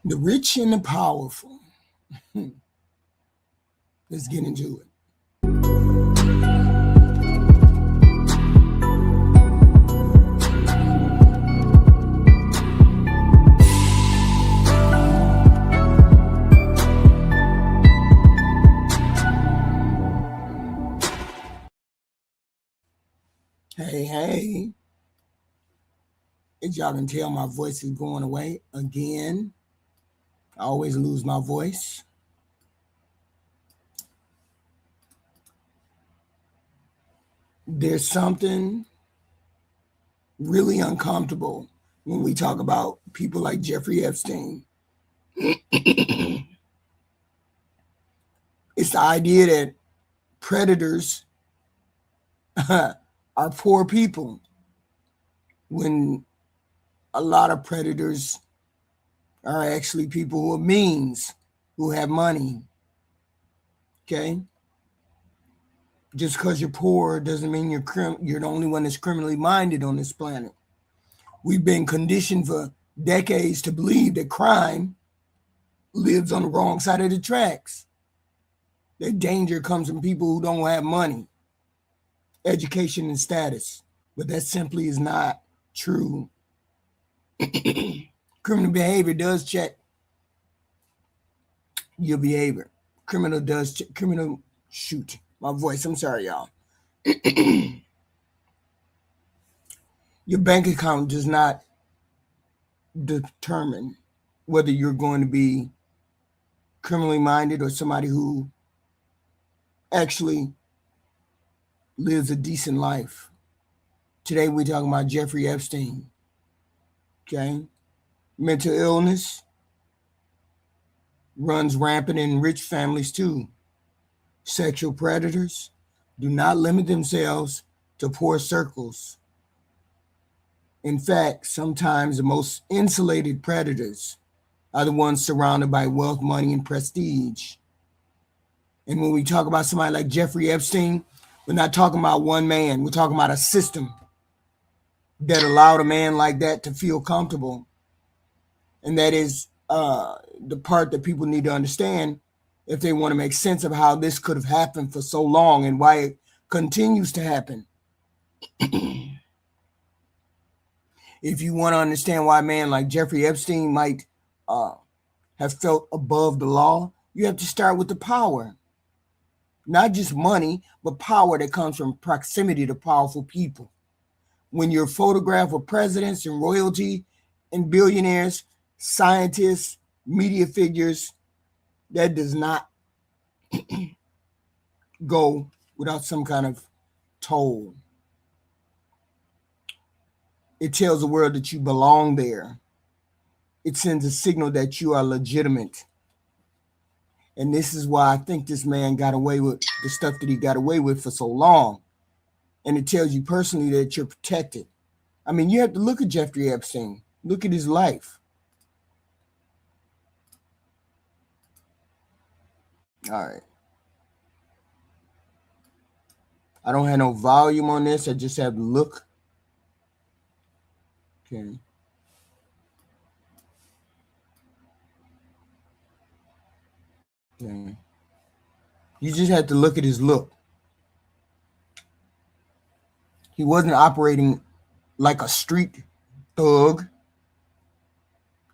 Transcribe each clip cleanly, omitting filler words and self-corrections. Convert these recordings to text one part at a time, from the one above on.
The rich and the powerful. Let's get into it. Hey. As y'all can tell, my voice is going away again. I always lose my voice. There's something really uncomfortable when we talk about people like Jeffrey Epstein. It's the idea that predators are poor people, when a lot of predators are actually people who have means, who have money. Okay? Just because you're poor doesn't mean you're the only one that's criminally minded on this planet. We've been conditioned for decades to believe that crime lives on the wrong side of the tracks. That danger comes from people who don't have money, education, and status. But that simply is not true. Criminal behavior does check your behavior. Shoot, my voice, I'm sorry, y'all. Your bank account does not determine whether you're going to be criminally minded or somebody who actually lives a decent life. Today we're talking about Jeffrey Epstein. Okay? Mental illness runs rampant in rich families too. Sexual predators do not limit themselves to poor circles. In fact, sometimes the most insulated predators are the ones surrounded by wealth, money, and prestige. And when we talk about somebody like Jeffrey Epstein, we're not talking about one man. We're talking about a system that allowed a man like that to feel comfortable. And that is the part that people need to understand if they want to make sense of how this could have happened for so long and why it continues to happen. If you want to understand why a man like Jeffrey Epstein might have felt above the law, you have to start with the power. Not just money, but power that comes from proximity to powerful people. When you're photographed with presidents and royalty and billionaires, scientists, media figures, that does not go without some kind of toll. It tells the world that you belong there. It sends a signal that you are legitimate. And this is why I think this man got away with the stuff that he got away with for so long. And it tells you personally that you're protected. I mean, you have to look at Jeffrey Epstein. Look at his life. All right. I don't have no volume on this. I just have to look. Okay. Okay. You just have to look at his look. He wasn't operating like a street thug.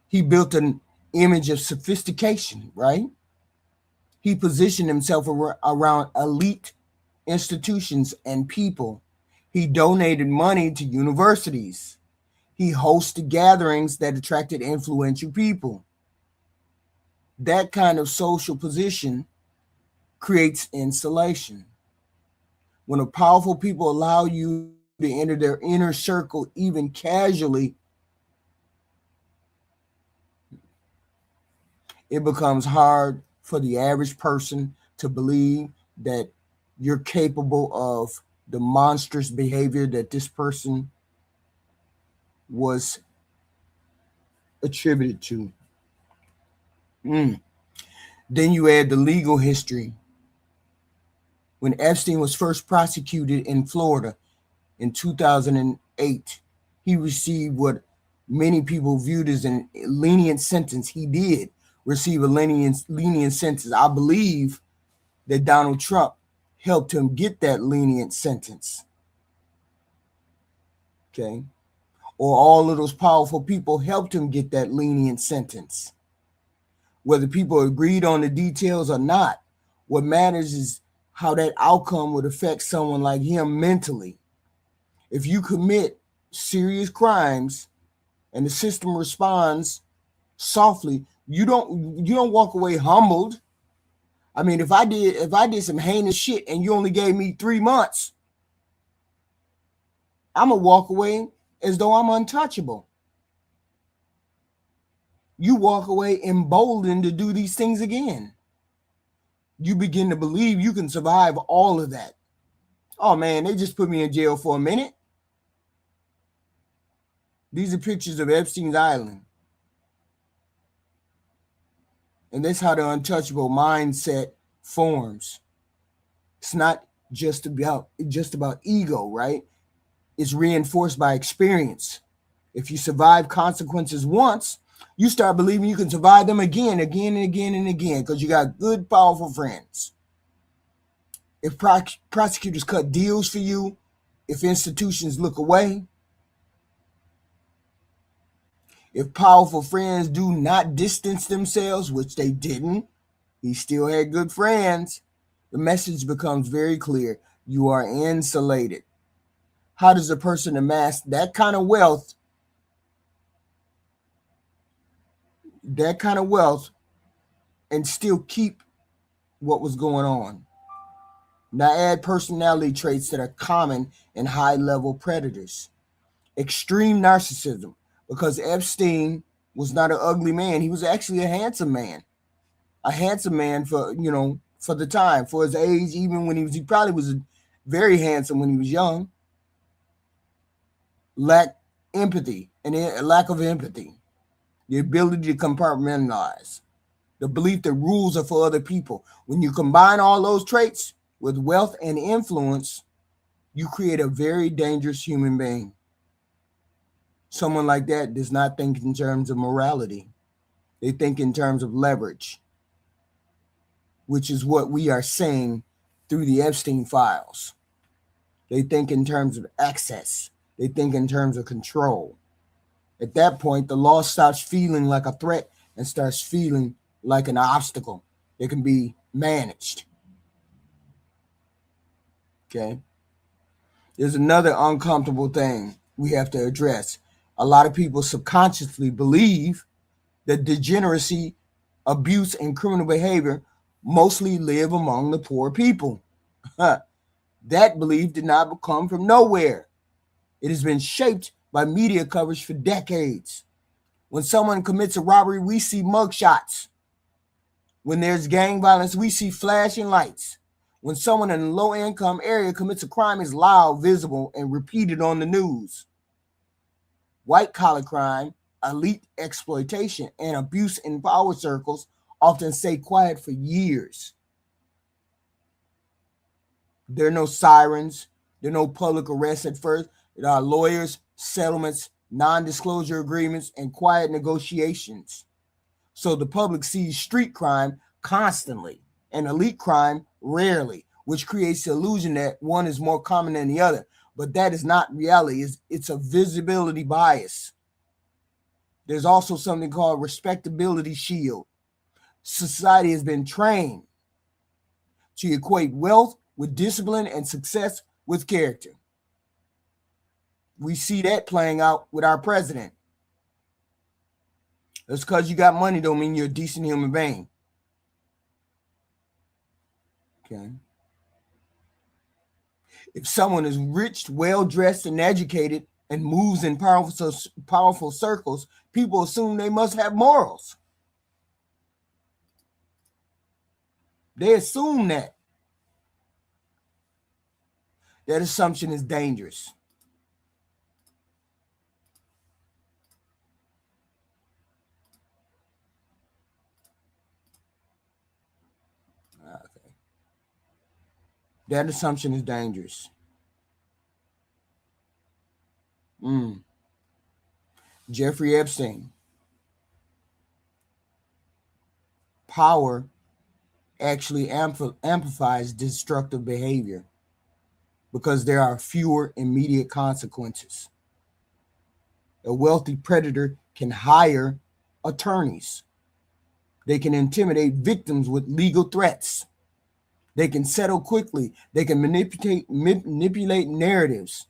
He built an image of sophistication, right? He positioned himself around elite institutions and people. He donated money to universities. He hosted gatherings that attracted influential people. That kind of social position creates insulation. When a powerful people allow you to enter their inner circle, even casually, it becomes hard for the average person to believe that you're capable of the monstrous behavior that this person was attributed to. Then you add the legal history. When Epstein was first prosecuted in Florida in 2008, he received what many people viewed as a lenient sentence. He did receive a lenient sentence. I believe that Donald Trump helped him get that lenient sentence. Okay. Or all of those powerful people helped him get that lenient sentence. Whether people agreed on the details or not, what matters is how that outcome would affect someone like him mentally. If you commit serious crimes and the system responds softly, you don't walk away humbled. I mean, if I did some heinous shit and you only gave me 3 months, I'm gonna walk away as though I'm untouchable. You walk away emboldened to do these things again. You begin to believe you can survive all of that. Oh man, they just put me in jail for a minute. These are pictures of Epstein's Island. And that's how the untouchable mindset forms. It's not just about ego, right? It's reinforced by experience. If you survive consequences once, you start believing you can survive them again and again, because you got good, powerful friends. If prosecutors cut deals for you, if institutions look away, if powerful friends do not distance themselves, which they didn't, he still had good friends, the message becomes very clear. You are insulated. How does a person amass that kind of wealth, and still keep what was going on? Now add personality traits that are common in high-level predators. Extreme narcissism, because Epstein was not an ugly man. He was actually a handsome man. A handsome man for the time, for his age, even when he probably was very handsome when he was young. Lack of empathy, the ability to compartmentalize, the belief that rules are for other people. When you combine all those traits with wealth and influence, you create a very dangerous human being. Someone like that does not think in terms of morality. They think in terms of leverage, which is what we are saying through the Epstein files. They think in terms of access. They think in terms of control. At that point, the law stops feeling like a threat and starts feeling like an obstacle that can be managed. Okay? There's another uncomfortable thing we have to address. A lot of people subconsciously believe that degeneracy, abuse, and criminal behavior mostly live among the poor people. That belief did not come from nowhere. It has been shaped by media coverage for decades. When someone commits a robbery, we see mugshots. When there's gang violence, we see flashing lights. When someone in a low-income area commits a crime, it's loud, visible, and repeated on the news. White-collar crime, elite exploitation, and abuse in power circles often stay quiet for years. There are no sirens. There are no public arrests at first. There are lawyers, settlements, non-disclosure agreements, and quiet negotiations. So the public sees street crime constantly and elite crime rarely, which creates the illusion that one is more common than the other. But that is not reality. It's a visibility bias. There's also something called respectability shield. Society has been trained to equate wealth with discipline and success with character. We see that playing out with our president. Just because you got money don't mean you're a decent human being. Okay. If someone is rich, well-dressed, and educated and moves in powerful circles, people assume they must have morals. They assume that. That assumption is dangerous. Okay. That assumption is dangerous. Jeffrey Epstein. Power actually amplifies destructive behavior because there are fewer immediate consequences. A wealthy predator can hire attorneys. They can intimidate victims with legal threats. They can settle quickly. They can manipulate narratives.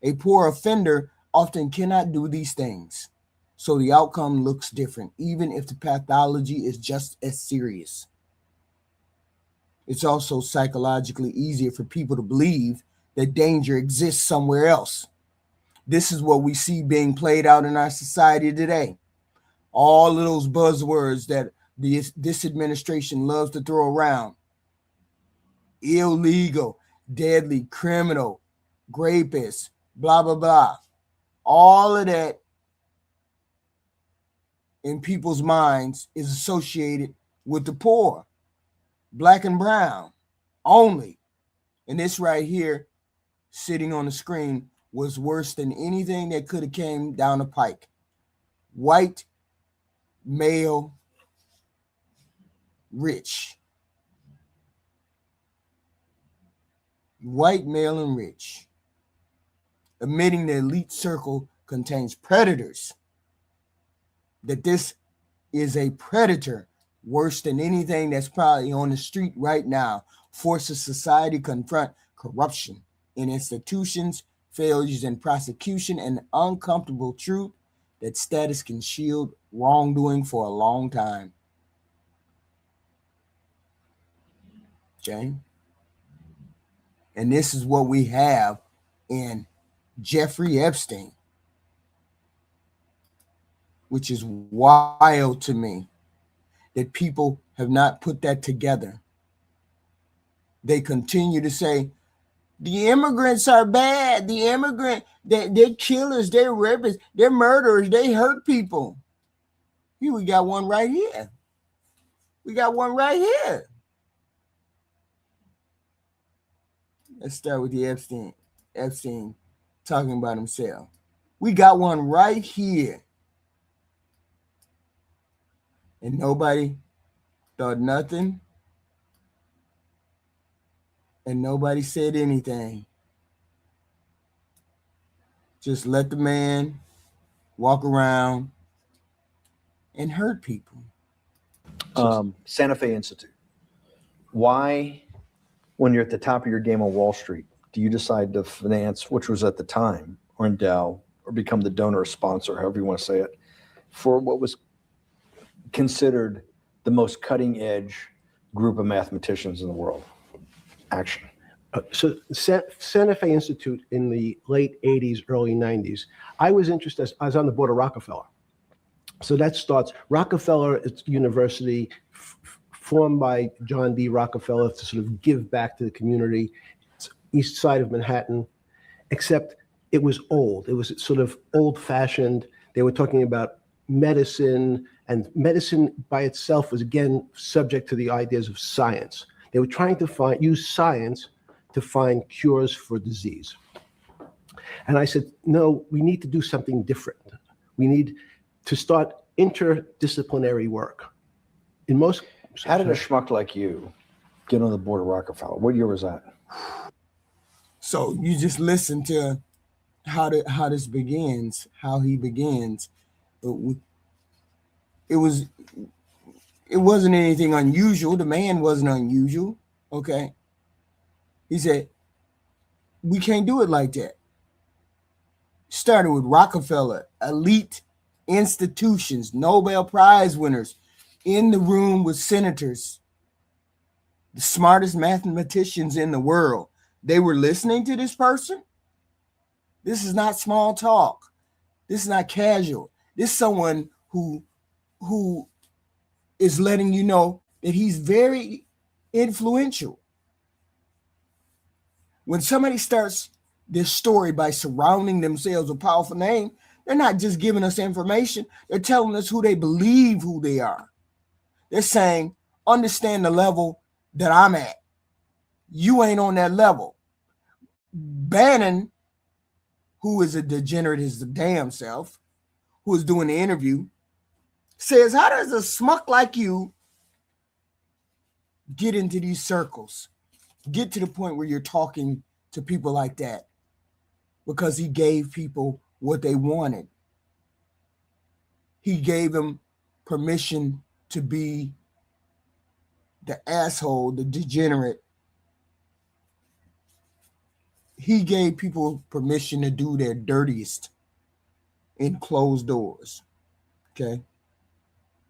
A poor offender often cannot do these things. So the outcome looks different, even if the pathology is just as serious. It's also psychologically easier for people to believe that danger exists somewhere else. This is what we see being played out in our society today. All of those buzzwords that this administration loves to throw around: illegal, deadly, criminal, rapist, blah, blah, blah. All of that in people's minds is associated with the poor, black and brown only. And this right here, sitting on the screen, was worse than anything that could have came down the pike. White, male, rich. White, male, and rich. Admitting the elite circle contains predators. That this is a predator worse than anything that's probably on the street right now. Forces society to confront corruption in institutions, failures in prosecution, and the uncomfortable truth that status can shield wrongdoing for a long time. Okay? And this is what we have in Jeffrey Epstein, which is wild to me that people have not put that together. They continue to say, the immigrants are bad. The immigrant, they're killers, they're rapists, they're murderers, they hurt people. Here, we got one right here. We got one right here. Let's start with the Epstein talking about himself. We got one right here. And nobody thought nothing. And nobody said anything. Just let the man walk around and hurt people. Santa Fe Institute. Why, when you're at the top of your game on Wall Street, do you decide to finance, which was at the time, or endow, or become the donor or sponsor, however you want to say it, for what was considered the most cutting edge group of mathematicians in the world? Action. So Santa Fe Institute in the late 80s, early 90s, I was interested, I was on the board of Rockefeller. So that starts, Rockefeller University, formed by John D. Rockefeller to sort of give back to the community. It's east side of Manhattan, except it was old. It was sort of old fashioned. They were talking about medicine, and medicine by itself was again subject to the ideas of science. They were trying to use science to find cures for disease. And I said, no, we need to do something different. We need to start interdisciplinary work. In most, how did a schmuck like you get on the board of Rockefeller? What year was that? So you just listen to how this begins, how he begins. It wasn't anything unusual. The man wasn't unusual. Okay. He said, we can't do it like that. Started with Rockefeller, elite institutions, Nobel Prize winners in the room with senators, the smartest mathematicians in the world. They were listening to this person. This is not small talk. This is not casual. This is someone who is letting you know that he's very influential. When somebody starts this story by surrounding themselves with a powerful name, they're not just giving us information. They're telling us who they believe who they are. They're saying, understand the level that I'm at. You ain't on that level. Bannon, who is a degenerate his damn self, who was doing the interview, says, how does a smuck like you get into these circles? Get to the point where you're talking to people like that? Because he gave people what they wanted. He gave them permission to be the asshole, the degenerate. He gave people permission to do their dirtiest in closed doors. Okay?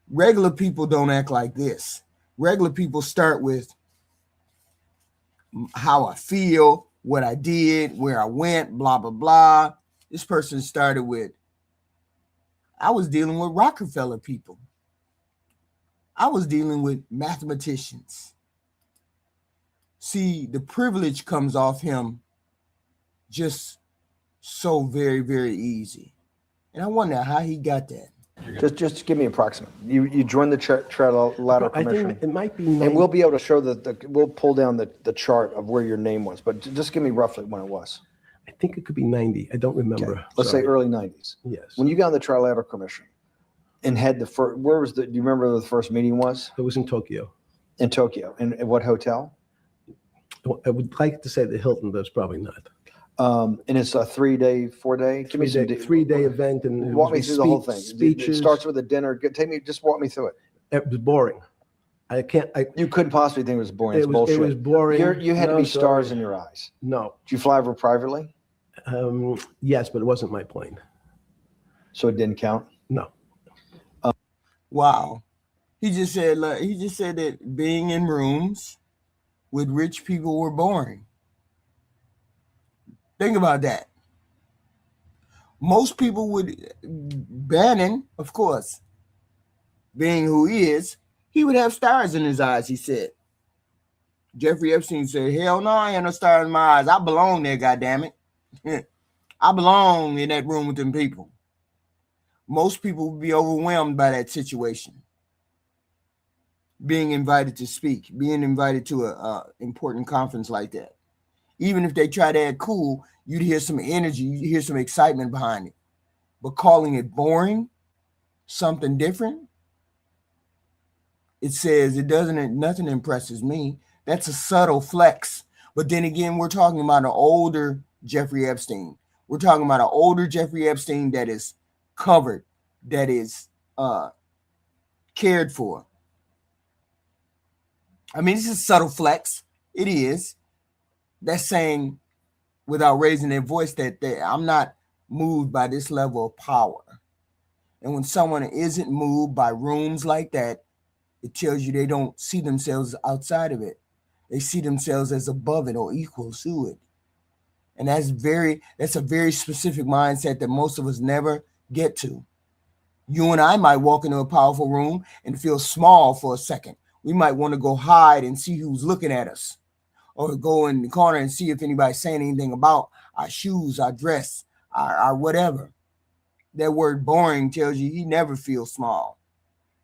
Regular people don't act like this. Regular people start with how I feel, what I did, where I went, blah, blah, blah. This person started with, I was dealing with Rockefeller people. I was dealing with mathematicians. See, the privilege comes off him just so very, very easy. And I wonder how he got that. Just give me approximate. You joined the Trilateral I Commission. think it might be. And we'll be able to show we'll pull down the chart of where your name was, but just give me roughly when it was. I think it could be 90. I don't remember. Okay. Let's say early 90s. Yes. When you got on the Trilateral Commission and had the first, do you remember where the first meeting was? It was in Tokyo. In Tokyo. And at what hotel? I would like to say the Hilton, but it's probably not. And it's a 3-day, 4-day? Give me some 3-day event. And walk me through the whole thing. Speeches. It starts with a dinner. Just walk me through it. It was boring. You couldn't possibly think it was boring. It's bullshit. It was boring. You had to be stars in your eyes. No. Did you fly over privately? Yes, but it wasn't my plane. So it didn't count? No. Wow. He just said that being in rooms with rich people were boring. Think about that. Most people would, Bannon, of course, being who he is, he would have stars in his eyes, he said. Jeffrey Epstein said, hell no, I ain't no stars in my eyes. I belong there, goddammit. I belong in that room with them people. Most people would be overwhelmed by that situation. Being invited to speak, being invited to an important conference like that. Even if they try to act cool, you'd hear some energy, you'd hear some excitement behind it. But calling it boring, something different, it says nothing impresses me. That's a subtle flex. But then again, we're talking about an older Jeffrey Epstein. We're talking about an older Jeffrey Epstein that is covered, that is cared for. I mean, it's a subtle flex. It is. That's saying, without raising their voice, that I'm not moved by this level of power. And when someone isn't moved by rooms like that, it tells you they don't see themselves outside of it. They see themselves as above it or equal to it. And that's a very specific mindset that most of us never get to. You and I might walk into a powerful room and feel small for a second. We might want to go hide and see who's looking at us, or go in the corner and see if anybody's saying anything about our shoes, our dress, our whatever. That word boring tells you he never feels small.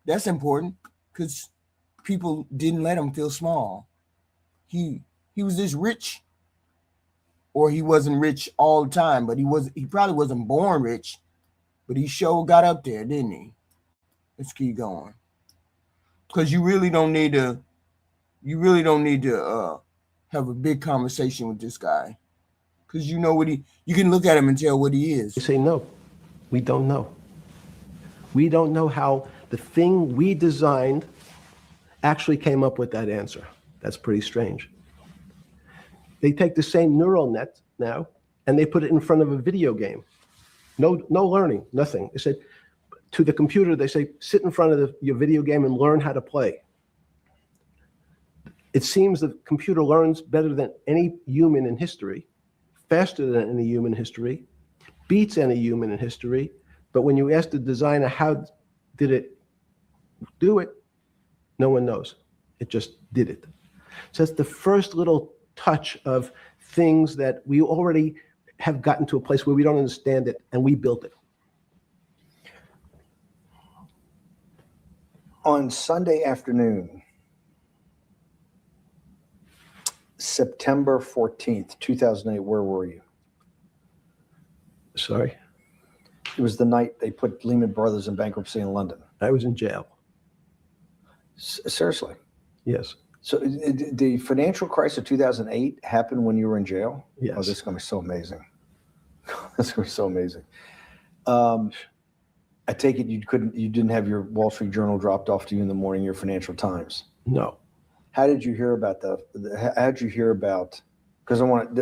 That's important because people didn't let him feel small. He was this rich, or he wasn't rich all the time, but he probably wasn't born rich, but he sure got up there, didn't he? Let's keep going. Because you really don't need to have a big conversation with this guy. Because you know you can look at him and tell what he is. You say, no, we don't know. We don't know how the thing we designed actually came up with that answer. That's pretty strange. They take the same neural net now and they put it in front of a video game. No learning, nothing. They said to the computer, they say, sit in front of your video game and learn how to play. It seems the computer learns better than any human in history, faster than any human in history, beats any human in history. But when you ask the designer, how did it do it? No one knows. It just did it. So that's the first little touch of things that we already have gotten to a place where we don't understand it, and we built it. On Sunday afternoon, September 14th, 2008, where were you? Sorry? It was the night they put Lehman Brothers in bankruptcy in London. I was in jail. Seriously. Yes. So the financial crisis of 2008 happened when you were in jail? Yes. Oh, this is going to be so amazing. This is going to be so amazing. I take it you didn't have your Wall Street Journal dropped off to you in the morning, your Financial Times. No. How did you hear about because I want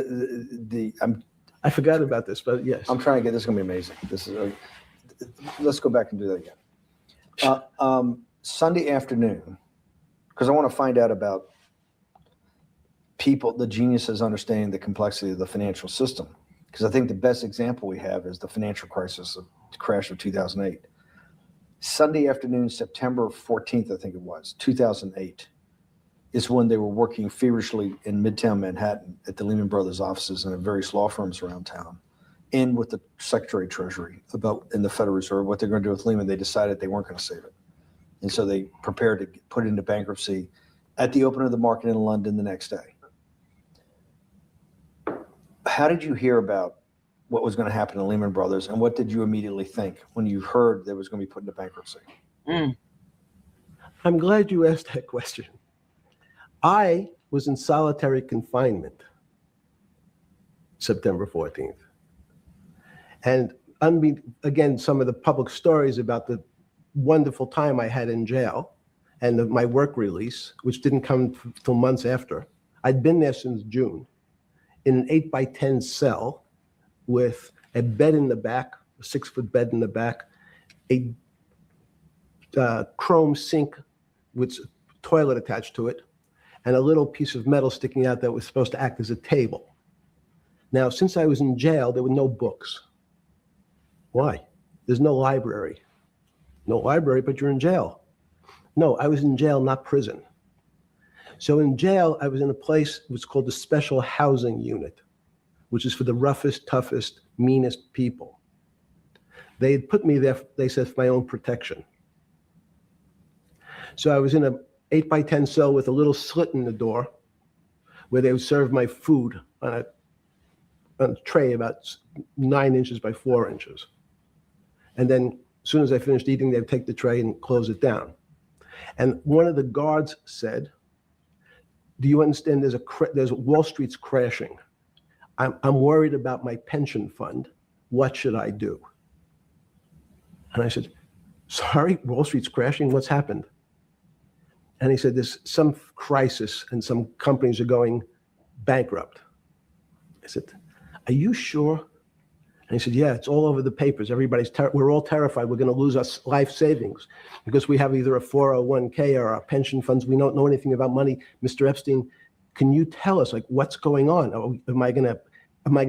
I forgot about this, but yes. I'm trying to get this is going to be amazing. Let's go back and do that again. Sunday afternoon, because I want to find out about people, the geniuses understanding the complexity of the financial system. Because I think the best example we have is the financial crisis, the crash of 2008. Sunday afternoon, September 14th, I think it was, 2008, is when they were working feverishly in Midtown Manhattan at the Lehman Brothers offices and at various law firms around town, and with the Secretary of Treasury in the Federal Reserve, what they're going to do with Lehman. They decided they weren't going to save it. And so they prepared to put it into bankruptcy at the open of the market in London the next day. How did you hear about what was going to happen to Lehman Brothers, and what did you immediately think when you heard that it was going to be put into bankruptcy? I'm glad you asked that question. I was in solitary confinement September 14th. And again, some of the public stories about the wonderful time I had in jail and my work release, which didn't come till months after. I'd been there since June in an 8x10 cell with a bed in the back, a 6-foot bed in the back, a chrome sink with a toilet attached to it, and a little piece of metal sticking out that was supposed to act as a table. Now, since I was in jail, there were no books. Why? There's no library. No library, but you're in jail. No, I was in jail, not prison. So in jail, I was in a place that was called the Special Housing Unit, which is for the roughest, toughest, meanest people. They had put me there, they said, for my own protection. So I was in an 8x10 cell with a little slit in the door where they would serve my food on a tray about 9 inches by 4 inches. And then as soon as I finished eating, they'd take the tray and close it down. And one of the guards said, do you understand there's Wall Street's crashing. I'm worried about my pension fund. What should I do? And I said, sorry, Wall Street's crashing? What's happened? And he said, there's some crisis and some companies are going bankrupt. I said, are you sure? And he said, yeah, it's all over the papers. We're all terrified. We're going to lose our life savings because we have either a 401k or our pension funds. We don't know anything about money. Mr. Epstein, can you tell us, like, what's going on? Am I going to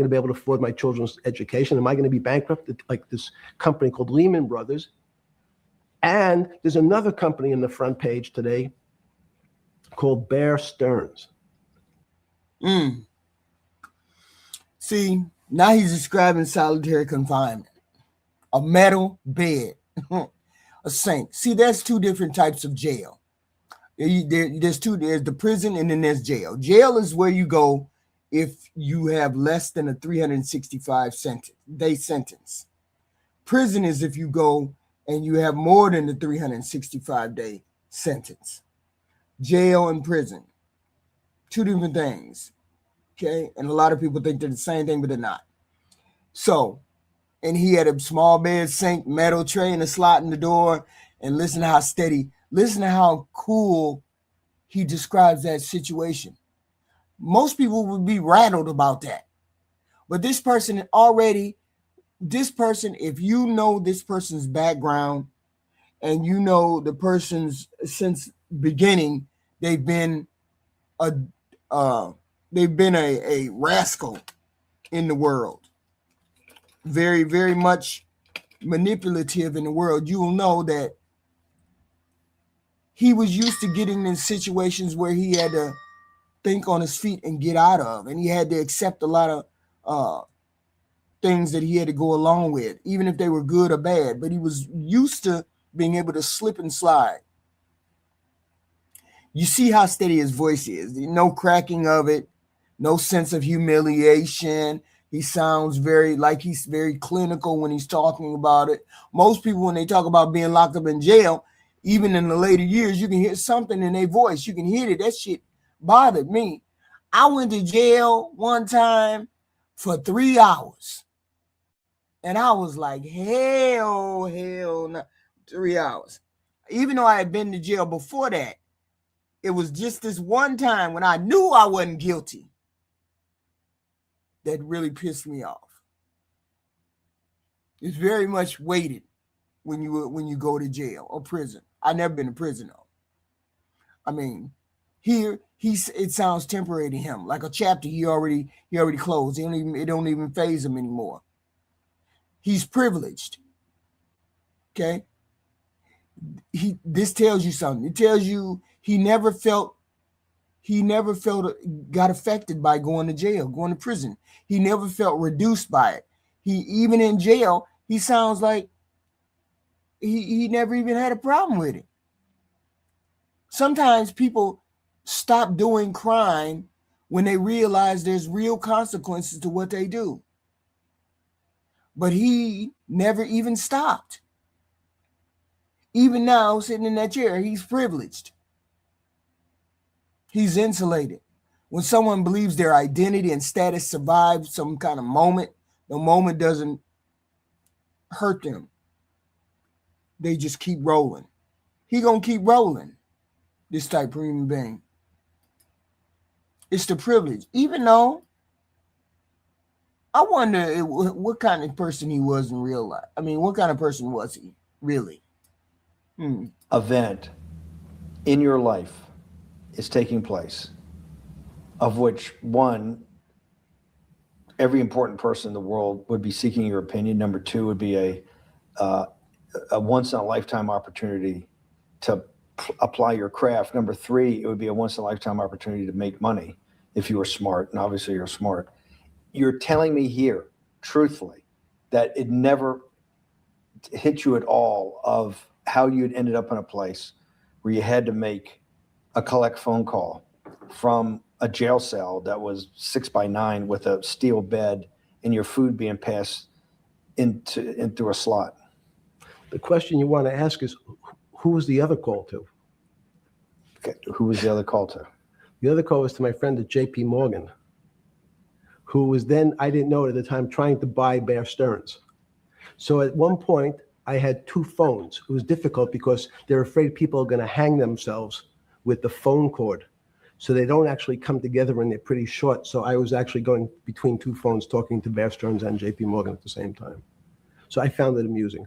be able to afford my children's education? Am I going to be bankrupt like this company called Lehman Brothers? And there's another company in the front page today called Bear Stearns. See, now he's describing solitary confinement. A metal bed, a sink. See, that's two different types of jail. There's the prison and then there's jail. Jail is where you go if you have less than a 365-day sentence. Prison is if you go and you have more than the 365-day sentence. Jail and prison, two different things. Okay, and a lot of people think they're the same thing, but they're not. So, and he had a small bed, sink, metal tray, and a slot in the door. And listen to how steady, listen to how cool he describes that situation. Most people would be rattled about that. But this person, if you know this person's background and you know the person's since beginning, they've been a rascal in the world. Very, very much manipulative in the world. You will know that he was used to getting in situations where he had to think on his feet and get out of, and he had to accept a lot of things that he had to go along with, even if they were good or bad. But he was used to being able to slip and slide. You see how steady his voice is. No cracking of it, no sense of humiliation. He sounds he's very clinical when he's talking about it. Most people, when they talk about being locked up in jail, even in the later years, you can hear something in their voice. You can hear it. That shit bothered me. I went to jail one time for 3 hours. And I was like, hell no. 3 hours. Even though I had been to jail before that, it was just this one time when I knew I wasn't guilty that really pissed me off. It's very much weighted when you go to jail or prison. I've never been to prison though. I mean, here it sounds temporary to him, like a chapter he already closed. It don't even faze him anymore. He's privileged. Okay. This tells you something. It tells you he never got affected by going to jail, going to prison. He never felt reduced by it. Even in jail, he sounds like he never even had a problem with it. Sometimes people stop doing crime when they realize there's real consequences to what they do. But he never even stopped. Even now, sitting in that chair, he's privileged. He's insulated. When someone believes their identity and status survives some kind of moment, the moment doesn't hurt them. They just keep rolling. He gonna keep rolling, this type of human being. It's the privilege. Even though I wonder what kind of person he was in real life. I mean, what kind of person was he, really? Event in your life is taking place, of which one, every important person in the world would be seeking your opinion. Number two would be a once in a lifetime opportunity to apply your craft. Number three, it would be a once in a lifetime opportunity to make money if you were smart, and obviously you're smart. You're telling me here, truthfully, that it never hit you at all of how you'd ended up in a place where you had to make a collect phone call from a jail cell that was 6x9 with a steel bed and your food being passed in through a slot. The question you want to ask is, who was the other call to? Okay. Who was the other call to? The other call was to my friend at JP Morgan, who was then, I didn't know it at the time, trying to buy Bear Stearns. So at one point, I had two phones. It was difficult because they're afraid people are going to hang themselves with the phone cord. So they don't actually come together and they're pretty short. So I was actually going between two phones talking to Bear Stearns and JP Morgan at the same time. So I found it amusing.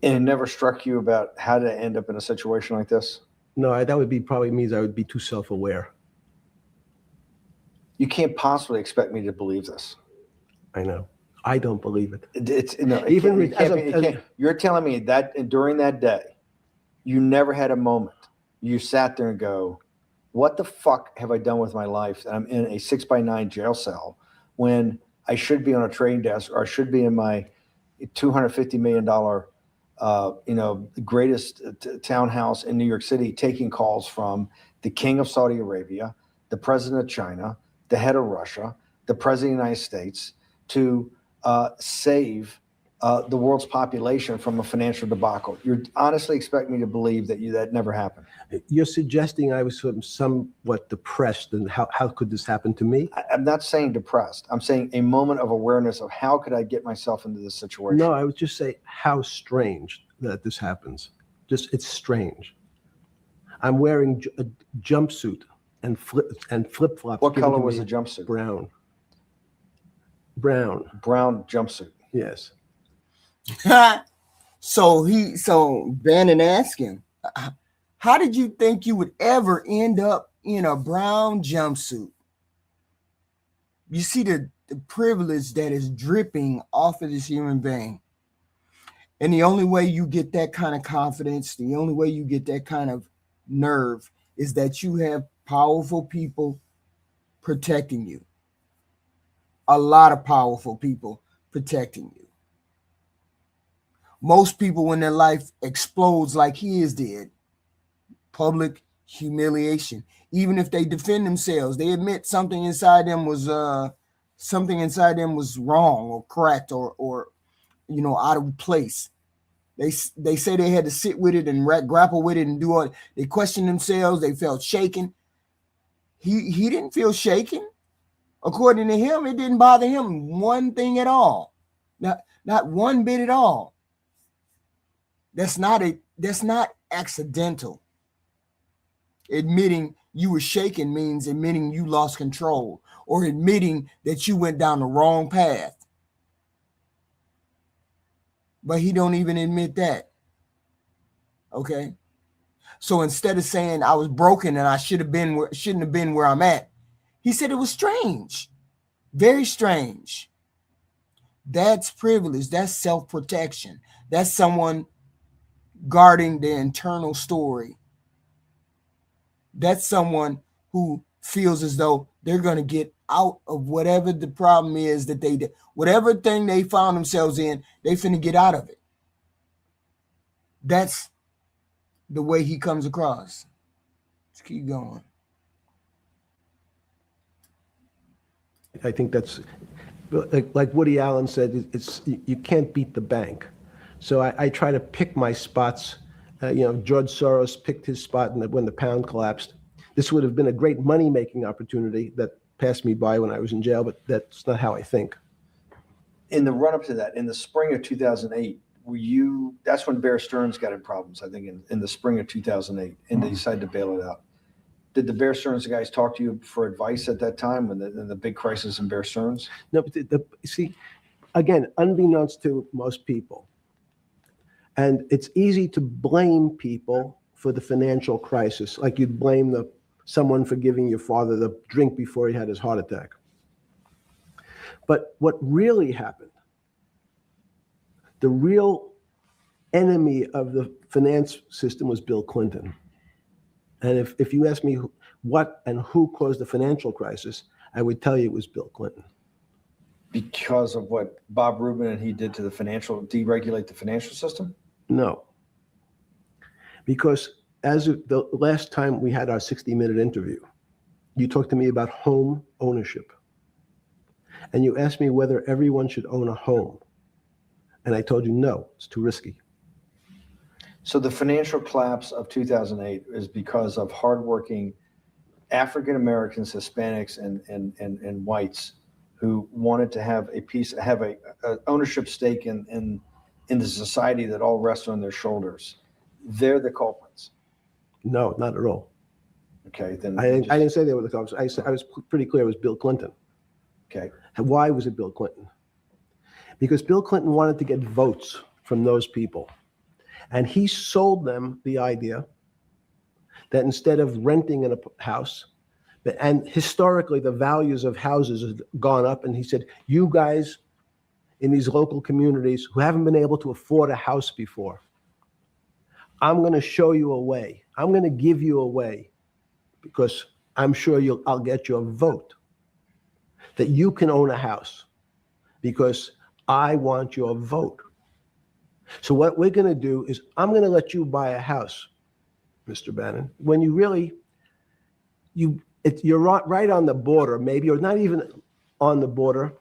And it never struck you about how to end up in a situation like this? No, that would be probably means I would be too self-aware. You can't possibly expect me to believe this. I know. I don't believe it. You're telling me that during that day, you never had a moment. You sat there and go, what the fuck have I done with my life? And I'm in a 6x9 jail cell when I should be on a trading desk, or I should be in my $250 million, greatest townhouse in New York City, taking calls from the king of Saudi Arabia, the president of China, the head of Russia, the president of the United States, to save the world's population from a financial debacle. You honestly expect me to believe that never happened? You're suggesting I was somewhat depressed, and how could this happen to me? I'm not saying depressed. I'm saying a moment of awareness of how could I get myself into this situation? No, I would just say how strange that this happens. It's strange. I'm wearing a jumpsuit and flip-flops. What color was the jumpsuit? Brown. Brown jumpsuit. Yes. So Bannon asked him, how did you think you would ever end up in a brown jumpsuit? You see the privilege that is dripping off of this human being. And the only way you get that kind of confidence, the only way you get that kind of nerve is that you have powerful people protecting you. A lot of powerful people protecting you. Most people, when their life explodes like his did, public humiliation. Even if they defend themselves, they admit something inside them was wrong or correct or out of place. They say they had to sit with it and grapple with it and do all. They questioned themselves. They felt shaken. He didn't feel shaken. According to him, it didn't bother him one thing at all. Not one bit at all. That's not accidental. Admitting you were shaken means admitting you lost control or admitting that you went down the wrong path. But he don't even admit that. Okay? So instead of saying I was broken and I shouldn't have been where I'm at, he said it was strange. Very strange. That's privilege. That's self-protection. That's someone guarding their internal story. That's someone who feels as though they're going to get out of whatever the problem is that they did. Whatever thing they found themselves in, they finna get out of it. That's the way he comes across. Let's keep going. I think that's like Woody Allen said. It's you can't beat the bank. So I try to pick my spots. George Soros picked his spot when the pound collapsed. This would have been a great money-making opportunity that passed me by when I was in jail, but that's not how I think. In the run-up to that, in the spring of 2008, that's when Bear Stearns got in problems, I think, in the spring of 2008, and they decided to bail it out. Did the Bear Stearns guys talk to you for advice at that time when the big crisis in Bear Stearns? No, but see, again, unbeknownst to most people, and it's easy to blame people for the financial crisis, like you'd blame someone for giving your father the drink before he had his heart attack. But what really happened, the real enemy of the finance system was Bill Clinton. And if you ask me what and who caused the financial crisis, I would tell you it was Bill Clinton. Because of what Bob Rubin and he did to deregulate the financial system? No. Because as of the last time we had our 60-minute interview, you talked to me about home ownership. And you asked me whether everyone should own a home. And I told you, no, it's too risky. So the financial collapse of 2008 is because of hardworking African Americans, Hispanics, and whites who wanted to have a ownership stake in the society that all rests on their shoulders. They're the culprits. No, not at all. Okay, then I didn't say they were the culprits. I was pretty clear it was Bill Clinton. Okay. And why was it Bill Clinton? Because Bill Clinton wanted to get votes from those people. And he sold them the idea that instead of renting in a house, and historically the values of houses have gone up, and he said, you guys in these local communities who haven't been able to afford a house before, I'm going to show you a way. I'm going to give you a way because I'm sure I'll get your vote that you can own a house because I want your vote. So what we're going to do is I'm going to let you buy a house, Mr. Bannon, when you're right on the border, maybe, or not even on the border.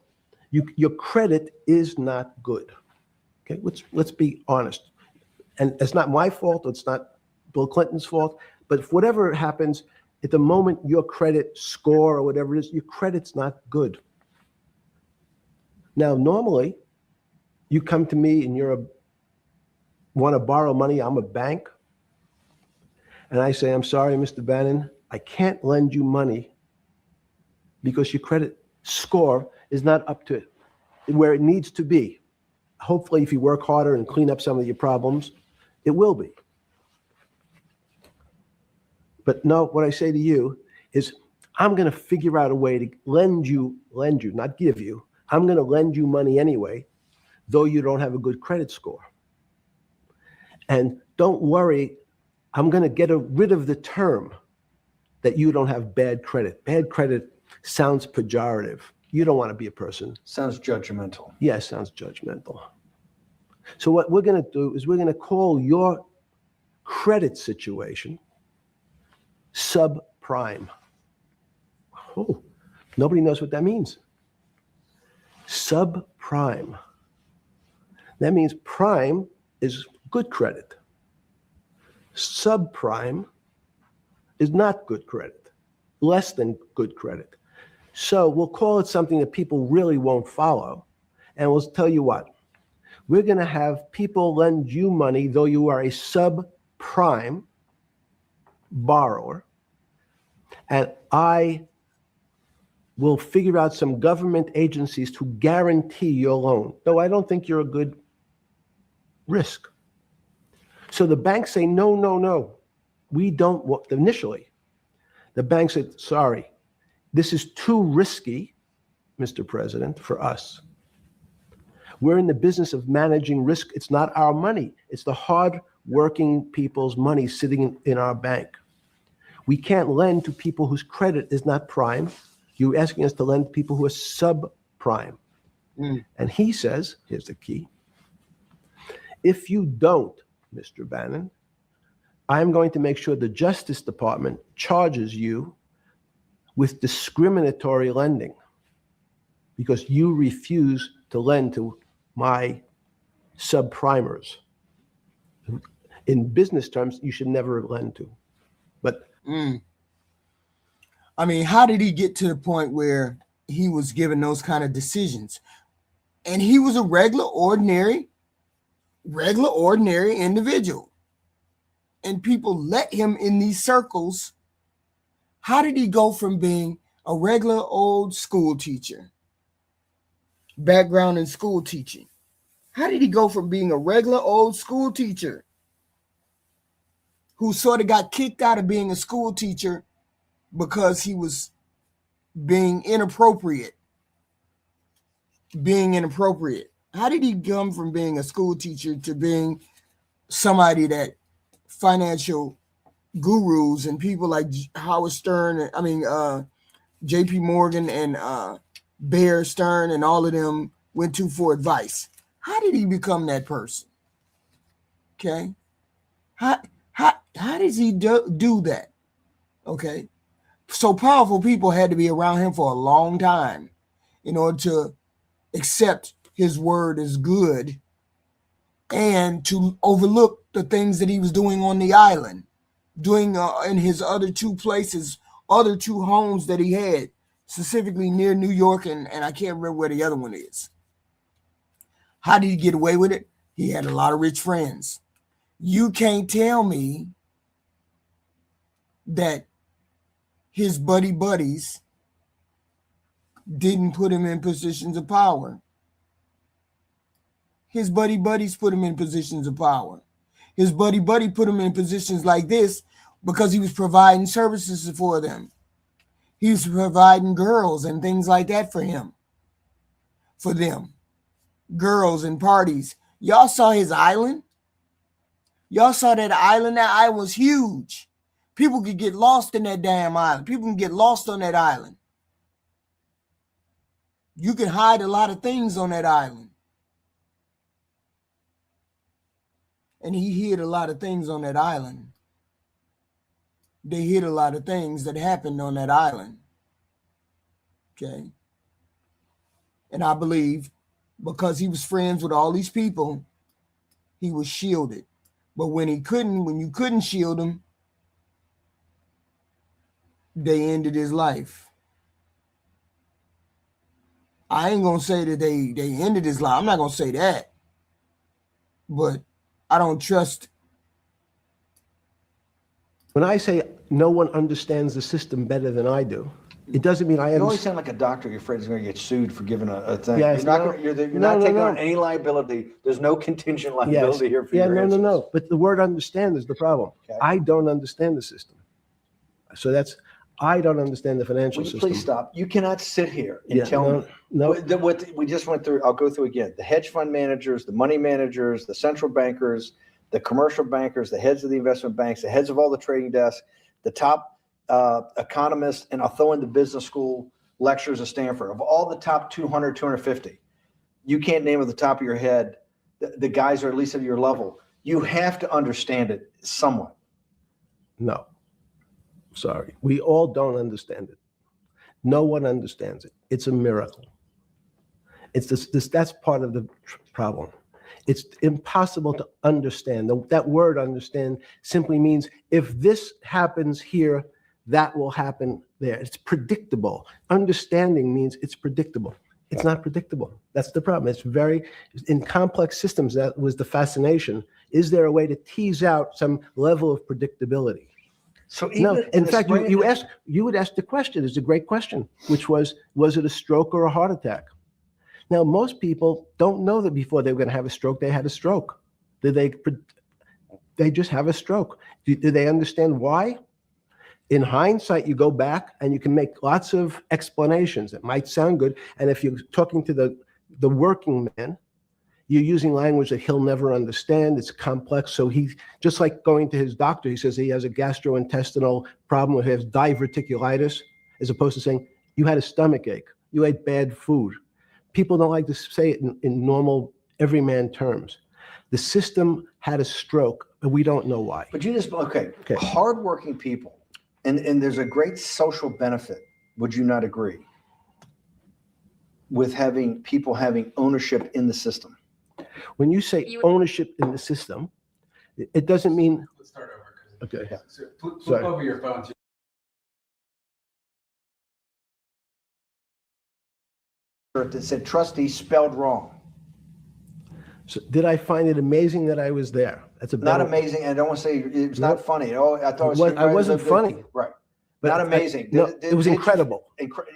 Your credit is not good. Okay, let's be honest. And it's not my fault. It's not Bill Clinton's fault. But if whatever happens, at the moment your credit score or whatever it is, your credit's not good. Now, normally, you come to me and want to borrow money. I'm a bank. And I say, I'm sorry, Mr. Bannon, I can't lend you money because your credit score is not up to where it needs to be. Hopefully, if you work harder and clean up some of your problems, it will be. But no, what I say to you is I'm going to figure out a way to lend you, not give you. I'm going to lend you money anyway, though you don't have a good credit score. And don't worry, I'm going to get rid of the term that you don't have bad credit. Bad credit sounds pejorative. You don't want to be a person. Sounds judgmental. Yes, sounds judgmental. So what we're going to do is we're going to call your credit situation subprime. Oh, nobody knows what that means. Subprime. That means prime is good credit. Subprime is not good credit, less than good credit. So we'll call it something that people really won't follow. And we'll tell you what, we're going to have people lend you money, though you are a subprime borrower, and I will figure out some government agencies to guarantee your loan, though I don't think you're a good risk. So the banks say, no, no, no, we don't want, initially, the bank said, sorry, this is too risky, Mr. President, for us. We're in the business of managing risk. It's not our money. It's the hard-working people's money sitting in our bank. We can't lend to people whose credit is not prime. You're asking us to lend to people who are subprime. And he says, here's the key, if you don't, Mr. Bannon, I'm going to make sure the Justice Department charges you with discriminatory lending because you refuse to lend to my subprimers. In business terms, you should never lend to. But I mean, how did he get to the point where he was given those kind of decisions? And he was a regular, ordinary individual. And people let him in these circles. How did he go from being a regular old school teacher, background in school teaching? How did he go from being a regular old school teacher who sort of got kicked out of being a school teacher because he was being inappropriate? How did he come from being a school teacher to being somebody that financial gurus and people like Howard Stern, JP Morgan and Bear Stern and all of them went to for advice? How did he become that person? Okay. How does he do that? Okay. So powerful people had to be around him for a long time in order to accept his word as good and to overlook the things that he was doing on the island, doing in his other two places, other two homes that he had, specifically near New York, and I can't remember where the other one is. How did he get away with it? He had a lot of rich friends. You can't tell me that his buddies didn't put him in positions of power. His buddies put him in positions of power. His buddy put him in positions like this because he was providing services for them. He was providing girls and things like that for them. Girls and parties. Y'all saw his island? Y'all saw that island? That island was huge. People could get lost in that damn island. People can get lost on that island. You can hide a lot of things on that island. And he hid a lot of things on that island. They hid a lot of things that happened on that island. Okay. And I believe because he was friends with all these people, he was shielded. But when you couldn't shield him, they ended his life. I ain't gonna say that they ended his life. I'm not gonna say that. But I don't trust. when I say no one understands the system better than I do, it doesn't mean I You always understand. sound like a doctor. You're afraid he's going to get sued for giving a thing. Yes, you're not, no. gonna, you're No, not no, taking no. on any liability. There's no contingent Yes. liability here for Yeah, your no, answers. no. But the word understand is the problem. Okay. I don't understand the system. So I don't understand the financial Will you system. please stop? You cannot sit here and Yeah, tell me no. what we just went through. I'll go through again. The hedge fund managers, the money managers, the central bankers, the commercial bankers, the heads of the investment banks, the heads of all the trading desks, the top economists, and I'll throw in the business school lecturers at Stanford. Of all the top 200, 250, you can't name at the top of your head the guys are at least at your level. You have to understand it somewhat. No. Sorry. We all don't understand it. No one understands it. It's a miracle. It's that's part of the problem. It's impossible to understand. That word understand simply means if this happens here, that will happen there. It's predictable. Understanding means it's predictable. It's not predictable. That's the problem. It's very, in complex systems, that was the fascination. Is there a way to tease out some level of predictability? So even No, in fact, you would ask the question, it's a great question, which was it a stroke or a heart attack? Now, most people don't know that before they were going to have a stroke, they had a stroke. They just have a stroke. Do they understand why? In hindsight, you go back and you can make lots of explanations. It might sound good. And if you're talking to the working man, you're using language that he'll never understand. It's complex. So he, just like going to his doctor, he says he has a gastrointestinal problem, or he has diverticulitis, as opposed to saying, you had a stomach ache, you ate bad food. People don't like to say it in normal, everyman terms. The system had a stroke, but we don't know why. But you just, okay. Hardworking people, and there's a great social benefit, would you not agree, with having people having ownership in the system? When you say ownership in the system, it doesn't mean. Let's start over. Okay. Yeah. So flip over your phone to. That said trustee spelled wrong. So did I find it amazing that I was there? That's a Not amazing. I don't want to say it was not funny. Oh, I thought it was. I wasn't funny. Right. But not amazing. No, it was incredible.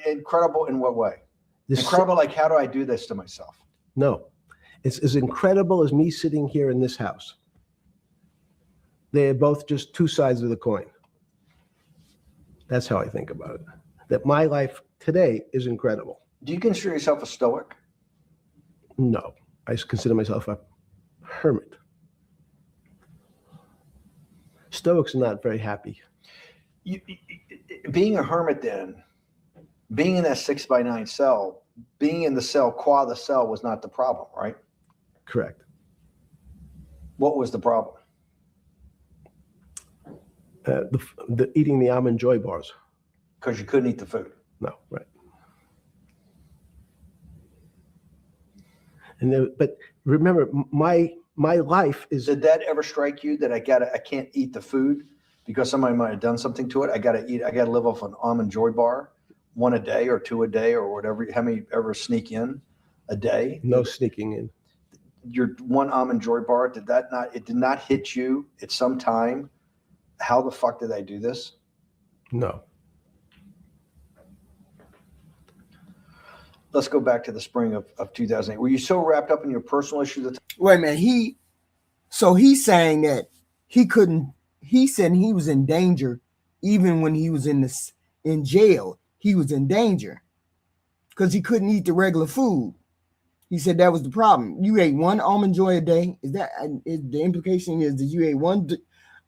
Incredible in what way? Incredible, like, how do I do this to myself? No. It's as incredible as me sitting here in this house. They're both just two sides of the coin. That's how I think about it. That my life today is incredible. Do you consider yourself a stoic? No. I consider myself a hermit. Stoics are not very happy. Being a hermit, then, being in that 6x9 cell, being in the cell, qua the cell, was not the problem, right? Correct. What was the problem? The eating the almond joy bars. Because you couldn't eat the food. No, right. But remember, my life is. Did that ever strike you that I can't eat the food because somebody might have done something to it? I got to live off an almond joy bar, one a day or two a day or whatever. How many ever sneak in a day? No sneaking in. Your one almond joy bar, it did not hit you at some time? How the fuck did I do this? No. Let's go back to the spring of 2008. Were you so wrapped up in your personal issues? Wait a minute. He's saying that he said he was in danger even when he was in jail. He was in danger because he couldn't eat the regular food. He said that was the problem. You ate one almond joy a day. Is the implication is that you ate one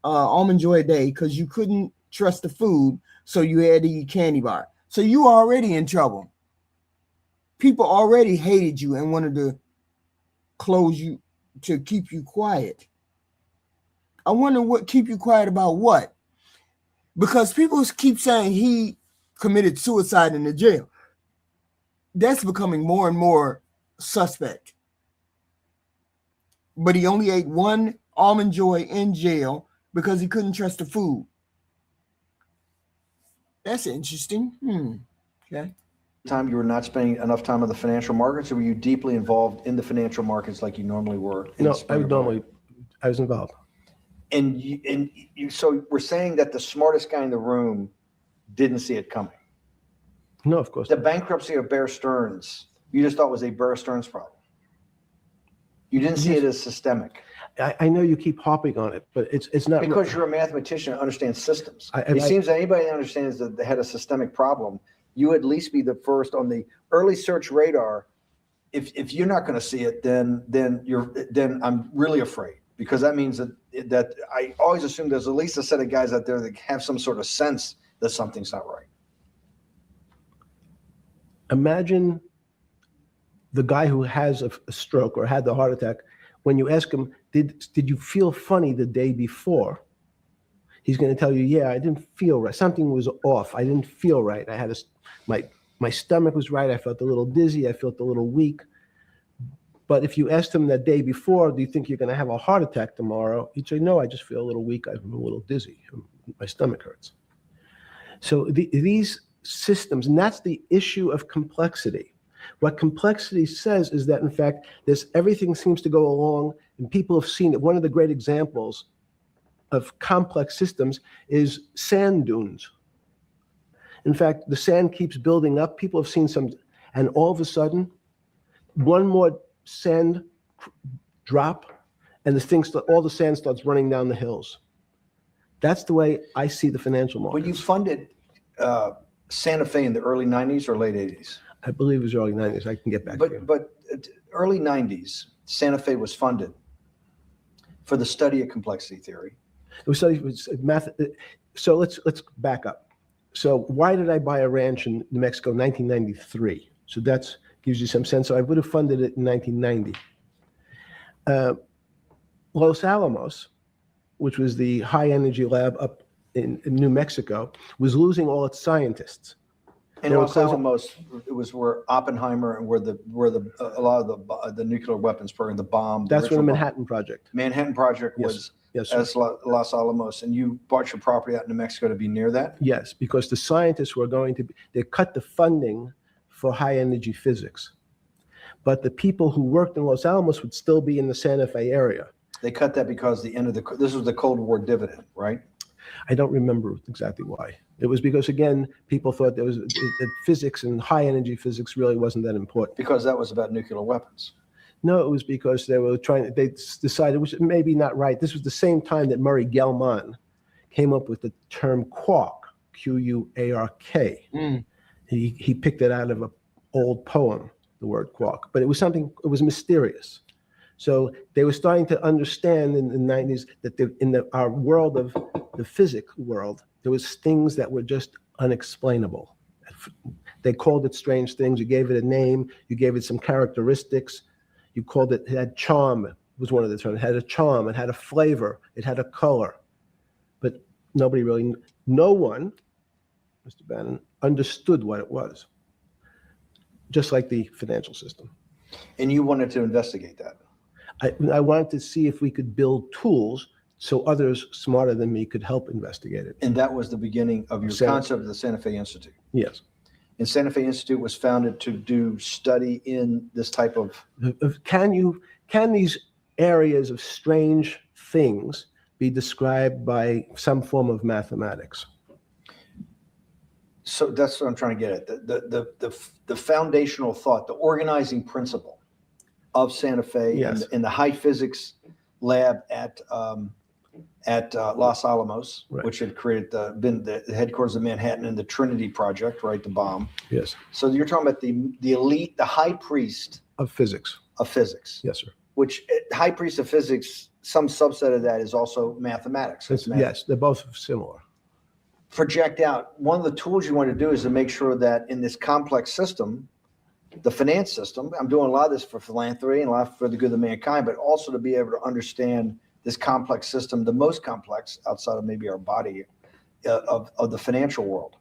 almond joy a day because you couldn't trust the food, so you had to eat candy bar. So you were already in trouble. People already hated you and wanted to close you to keep you quiet. I wonder what keep you quiet about what? Because people keep saying he committed suicide in the jail. That's becoming more and more suspect. But he only ate one almond joy in jail because he couldn't trust the food. That's interesting. Okay. Time you were not spending enough time on the financial markets, or were you deeply involved in the financial markets like you normally were? No, I was involved. And you so we're saying that the smartest guy in the room didn't see it coming. No, of course The not. bankruptcy of Bear Stearns, you just thought was a Bear Stearns problem. You didn't see it as systemic. I know you keep harping on it, but it's not. Because you're a mathematician and understands systems. It seems that anybody that understands that they had a systemic problem, you would at least be the first on the early search radar. If you're not going to see it, then I'm really afraid, because that means that I always assume there's at least a set of guys out there that have some sort of sense that something's not right. Imagine the guy who has a stroke or had the heart attack. When you ask him, did you feel funny the day before? He's going to tell you, yeah, I didn't feel right. Something was off. I didn't feel right. I had my stomach was right. I felt a little dizzy. I felt a little weak. But if you asked him the day before, do you think you're going to have a heart attack tomorrow? He'd say, no, I just feel a little weak. I'm a little dizzy. My stomach hurts. So these systems, and that's the issue of complexity. What complexity says is that, in fact, everything seems to go along, and people have seen it. One of the great examples of complex systems is sand dunes. In fact, the sand keeps building up. People have seen some, and all of a sudden, one more sand drop, and all the sand starts running down the hills. That's the way I see the financial markets. When you funded Santa Fe in the early 90s or late 80s? I believe it was early 90s. I can get back to you. But early 90s, Santa Fe was funded for the study of complexity theory. It was math. So let's back up. So why did I buy a ranch in New Mexico in 1993? So that gives you some sense. So I would have funded it in 1990. Los Alamos, which was the high energy lab up in New Mexico, was losing all its scientists. And Los Alamos, it was where Oppenheimer and where a lot of the nuclear weapons program, the bomb. That's where the Manhattan Project. Manhattan Project was as Los Alamos, and you bought your property out in New Mexico to be near that? Yes, because the scientists were they cut the funding for high energy physics. But the people who worked in Los Alamos would still be in the Santa Fe area. They cut that because this was the Cold War dividend, right? I don't remember exactly why. It was because, again, people thought that physics and high energy physics really wasn't that important. Because that was about nuclear weapons. No, it was because they decided, which may be not right. This was the same time that Murray Gell-Mann came up with the term quark, Q-U-A-R-K. He picked it out of an old poem, the word quark. But it was mysterious. So they were starting to understand in the 90s that our world of the physics world, there was things that were just unexplainable. They called it strange things. You gave it a name. You gave it some characteristics. You called it had charm, was one of the terms. It had a charm. It had a flavor. It had a color. But no one, Mr. Bannon, understood what it was. Just like the financial system. And you wanted to investigate that? I wanted to see if we could build tools so others smarter than me could help investigate it. And that was the beginning of your concept of the Santa Fe Institute? Yes. And Santa Fe Institute was founded to do study in this type of... Can these areas of strange things be described by some form of mathematics? So that's what I'm trying to get at. The foundational thought, the organizing principle of Santa Fe in the high physics lab at Los Alamos, right, which had been the headquarters of Manhattan and the Trinity Project, right, the bomb. Yes. So you're talking about the elite, the high priest of physics. Of physics. Yes, sir. Which high priest of physics, some subset of that is also mathematics. Yes, they're both similar. Project out. One of the tools you want to do is to make sure that in this complex system, the finance system, I'm doing a lot of this for philanthropy and a lot for the good of mankind, but also to be able to understand this complex system, the most complex outside of maybe our body, of the financial world.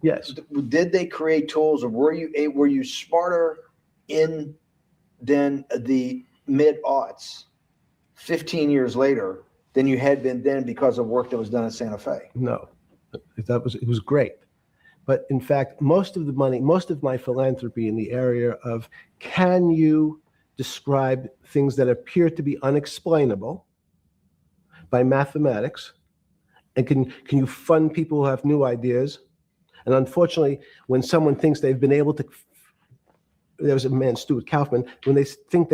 Yes. Did they create tools, or were you smarter in than the mid-aughts 15 years later than you had been then because of work that was done at Santa Fe? No, it was great. But in fact, most of my philanthropy in the area of, can you describe things that appear to be unexplainable by mathematics? And can you fund people who have new ideas? And unfortunately, when someone thinks they've been able to, there was a man, Stuart Kaufman, when they think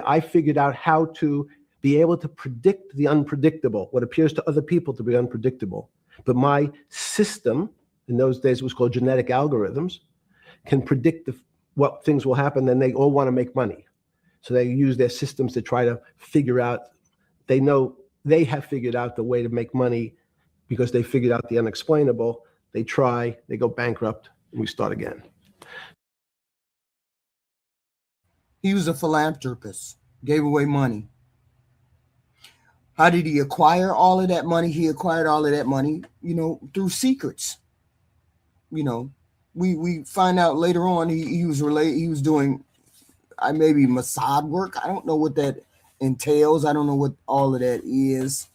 I figured out how to be able to predict the unpredictable, what appears to other people to be unpredictable. But my system, in those days it was called genetic algorithms, can predict what things will happen, then they all want to make money. So they use their systems to try to figure out, they know they have figured out the way to make money because they figured out the unexplainable. They try, they go bankrupt, and we start again. He was a philanthropist, gave away money. How did he acquire all of that money? He acquired all of that money, through secrets. We find out later on he was doing maybe Mossad work. I don't know what that entails. I don't know what all of that is,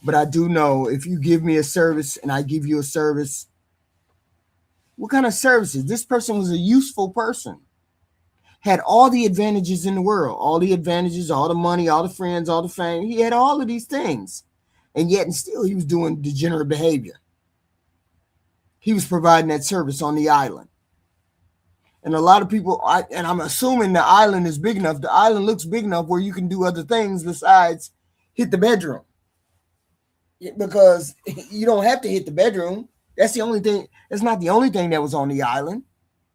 but I do know if you give me a service and I give you a service, what kind of services? This person was a useful person, had all the advantages in the world, all the advantages, all the money, all the friends, all the fame. He had all of these things, and yet and still he was doing degenerate behavior. He was providing that service on the island. And a lot of people, I'm assuming the island is big enough. The island looks big enough where you can do other things besides hit the bedroom. Because you don't have to hit the bedroom. That's the only thing. That's not the only thing that was on the island.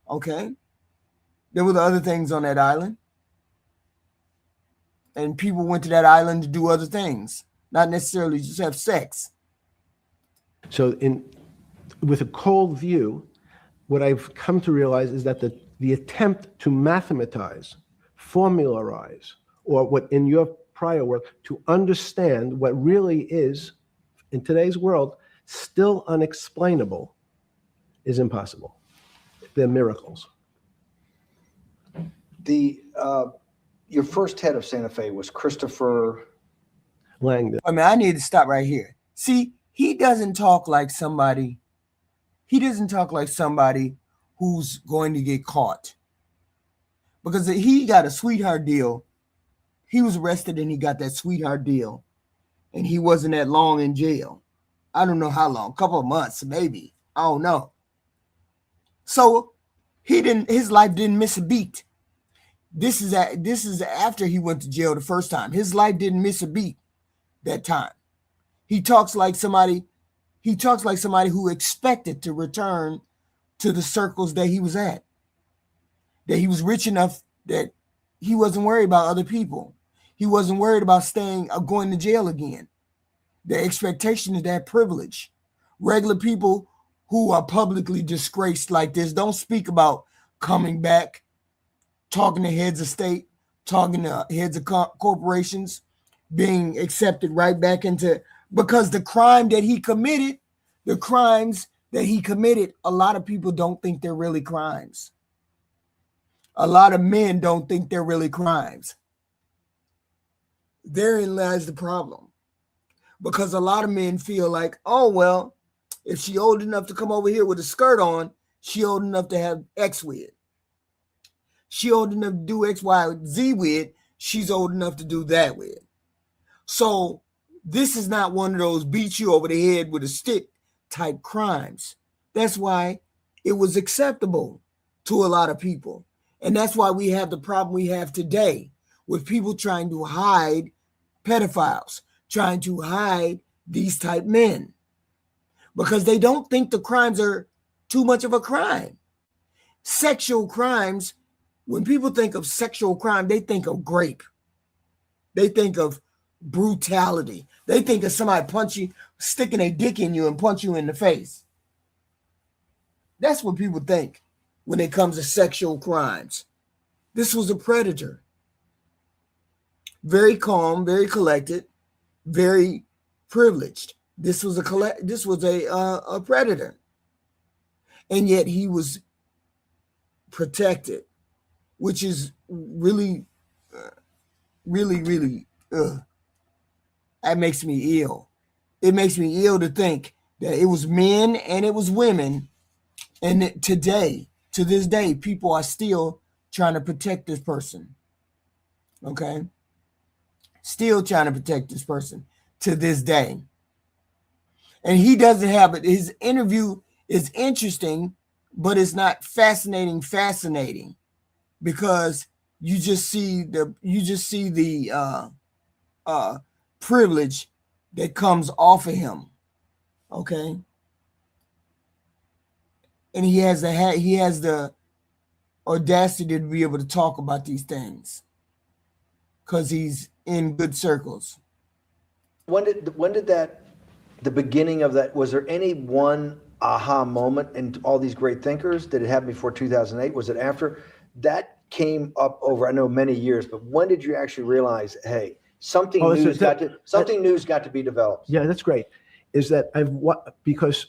Okay. There were the other things on that island. And people went to that island to do other things, not necessarily just have sex. So with a cold view, what I've come to realize is that the attempt to mathematize, formularize, or what in your prior work, to understand what really is, in today's world, still unexplainable, is impossible. They're miracles. Your first head of Santa Fe was Christopher Langdon. I need to stop right here. See, he doesn't talk like somebody who's going to get caught. Because he got a sweetheart deal. He was arrested and he got that sweetheart deal. And he wasn't that long in jail. I don't know how long, a couple of months, maybe. I don't know. So his life didn't miss a beat. This is after he went to jail the first time. His life didn't miss a beat that time. He talks like somebody who expected to return to the circles that he was at. That he was rich enough that he wasn't worried about other people. He wasn't worried about going to jail again. The expectation is that privilege. Regular people who are publicly disgraced like this don't speak about coming back, talking to heads of state, talking to heads of corporations, being accepted right back into, because the crimes that he committed, a lot of people don't think they're really crimes. A lot of men don't think they're really crimes. Therein lies the problem. Because a lot of men feel like, oh, well, if she old enough to come over here with a skirt on, she old enough to have X with. She old enough to do X, Y, Z with, she's old enough to do that with. So this is not one of those beat you over the head with a stick type crimes. That's why it was acceptable to a lot of people. And that's why we have the problem we have today with people trying to hide pedophiles, trying to hide these type men, because they don't think the crimes are too much of a crime. Sexual crimes, when people think of sexual crime, they think of rape. They think of brutality. They think of somebody sticking a dick in you and punch you in the face. That's what people think when it comes to sexual crimes. This was a predator. Very calm, very collected, very privileged. This was a predator. And yet he was protected, which is really, really, that makes me ill. It makes me ill to think that it was men and it was women. And to this day, people are still trying to protect this person. Okay? Still trying to protect this person to this day. And he doesn't have it. His interview is interesting, but it's not fascinating, because you just see the privilege that comes off of him. Okay? And he has the audacity to be able to talk about these things because he's in good circles. When did the beginning of that, was there any one aha moment in all these great thinkers? Did it happen before 2008? Was it after? That came up over, I know, many years, but when did you actually realize, hey, something Oh, new's so got to be developed. Yeah, that's great. Is that because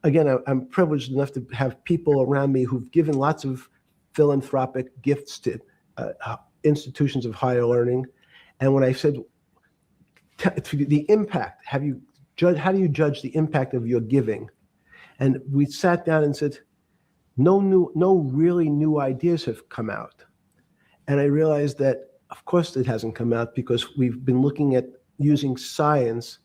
again, I'm privileged enough to have people around me who've given lots of philanthropic gifts to institutions of higher learning, and when I said the impact, how do you judge the impact of your giving? And we sat down and said, no really new ideas have come out. And I realized that, of course, it hasn't come out because we've been looking at using science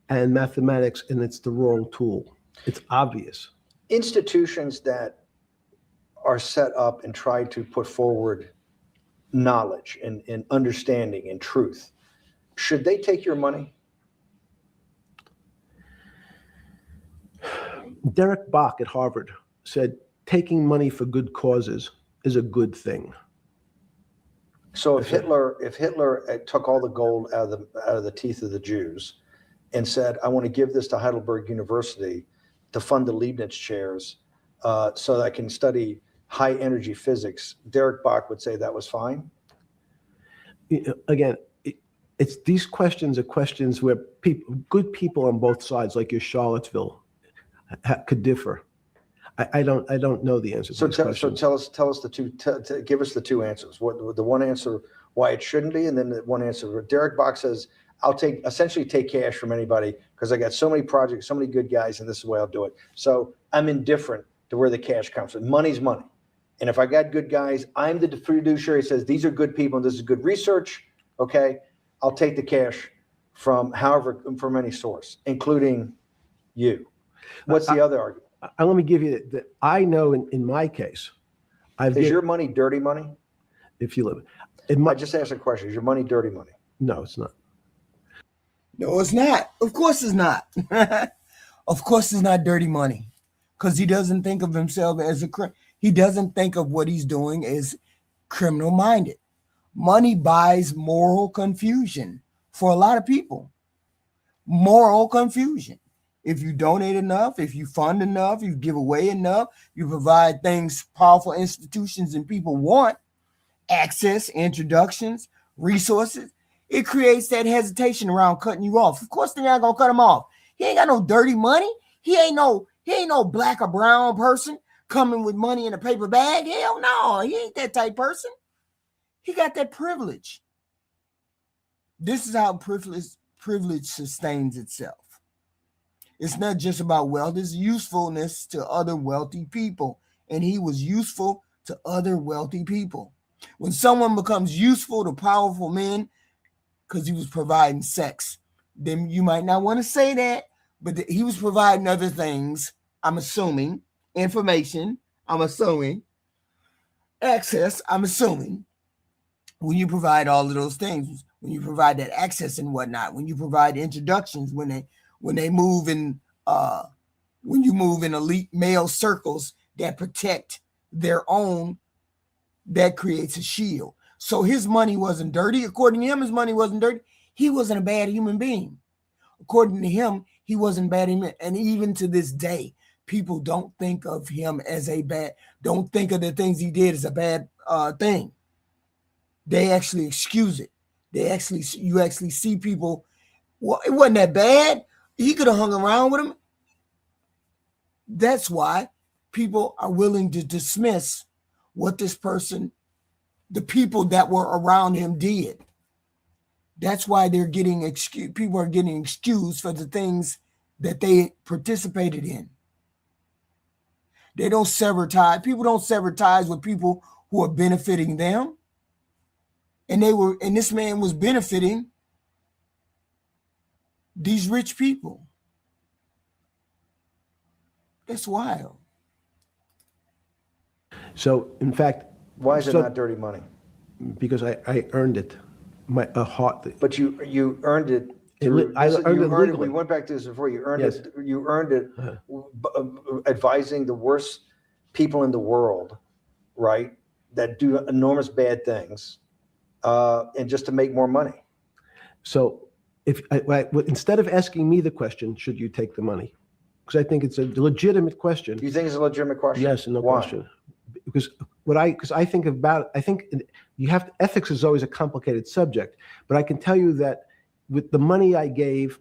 and mathematics, and it's the wrong tool. It's obvious. Institutions that are set up and try to put forward knowledge and understanding and truth, should they take your money? Derek Bach at Harvard said, taking money for good causes is a good thing. So if Hitler took all the gold out of the teeth of the Jews and said, I want to give this to Heidelberg University to fund the Leibniz chairs so that I can study high energy physics, Derek Bach would say that was fine? Again, it's these questions are questions where good people on both sides, like your Charlottesville, could differ. I don't know the answer to this question. So tell us the two. Give us the two answers. What the one answer why it shouldn't be, and then the one answer. Derek Bach says, I'll essentially take cash from anybody because I got so many projects, so many good guys, and this is the way I'll do it. So I'm indifferent to where the cash comes from. Money's money, and if I got good guys, I'm the fiduciary who says these are good people and this is good research. Okay, I'll take the cash from any source, including you. What's the other argument? Let me give you that. I know in my case, Is your money dirty money? If you live, I just asked a question. Is your money dirty money? No, it's not. No, it's not. Of course it's not. Of course it's not dirty money, because he doesn't think of himself as he doesn't think of what he's doing as criminal minded. Money buys moral confusion for a lot of people. Moral confusion. If you donate enough, if you fund enough, you give away enough, you provide things powerful institutions and people want, access, introductions, resources, it creates that hesitation around cutting you off. Of course, they're not gonna cut him off. He ain't got no dirty money. He ain't no black or brown person coming with money in a paper bag. Hell no, he ain't that type person. He got that privilege. This is how privilege sustains itself. It's not just about wealth, it's usefulness to other wealthy people. And he was useful to other wealthy people. When someone becomes useful to powerful men because he was providing sex, then you might not want to say that, but he was providing other things, I'm assuming, information, I'm assuming, access, I'm assuming. When you provide all of those things, when you provide that access and whatnot, when you provide introductions, when they move in, when you move in elite male circles that protect their own, that creates a shield. So his money wasn't dirty. According to him, his money wasn't dirty. He wasn't a bad human being. According to him, he wasn't bad. And even to this day, people don't think of him as don't think of the things he did as a bad thing. They actually excuse it. You actually see people, well, it wasn't that bad. He could have hung around with him. That's why people are willing to dismiss what this person, the people that were around him did. That's why people are getting excused for the things that they participated in. They don't sever ties. People don't sever ties with people who are benefiting them. And this man was benefiting these rich people. That's wild. So, in fact, why is it not dirty money? Because I earned it, a heart. But you earned it. I earned it legally. We went back to this before. You earned Yes. it. You earned it advising the worst people in the world, right? That do enormous bad things, and just to make more money. So, instead of asking me the question, should you take the money? Because I think it's a legitimate question. You think it's a legitimate question? Yes, no Why? question. Because because I think you have ethics is always a complicated subject, but I can tell you that with the money I gave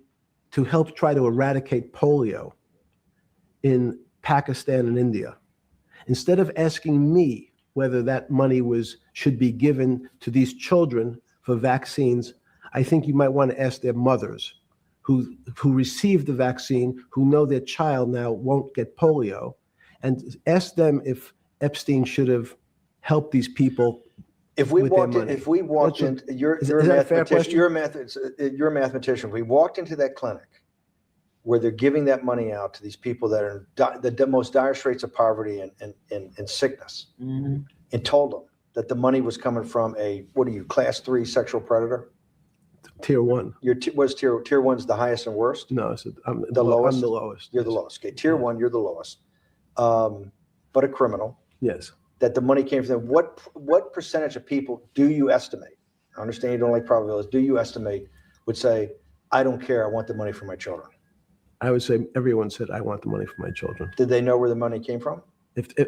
to help try to eradicate polio in Pakistan and India, instead of asking me whether that money should be given to these children for vaccines, I think you might want to ask their mothers who received the vaccine, who know their child now won't get polio, and ask them if Epstein should have helped these people. You're a mathematician. We walked into that clinic where they're giving that money out to these people that are in the most dire straits of poverty and sickness, and told them that the money was coming from class 3 sexual predator? Tier 1. Tier 1's the highest and worst? No, I'm the lowest. I'm the lowest. You're the lowest. Okay, tier 1, you're the lowest. But a criminal. Yes. That the money came from them. What percentage of people do you estimate? I understand you don't like probabilities. Do you estimate would say, I don't care, I want the money for my children? I would say everyone said, I want the money for my children. Did they know where the money came from?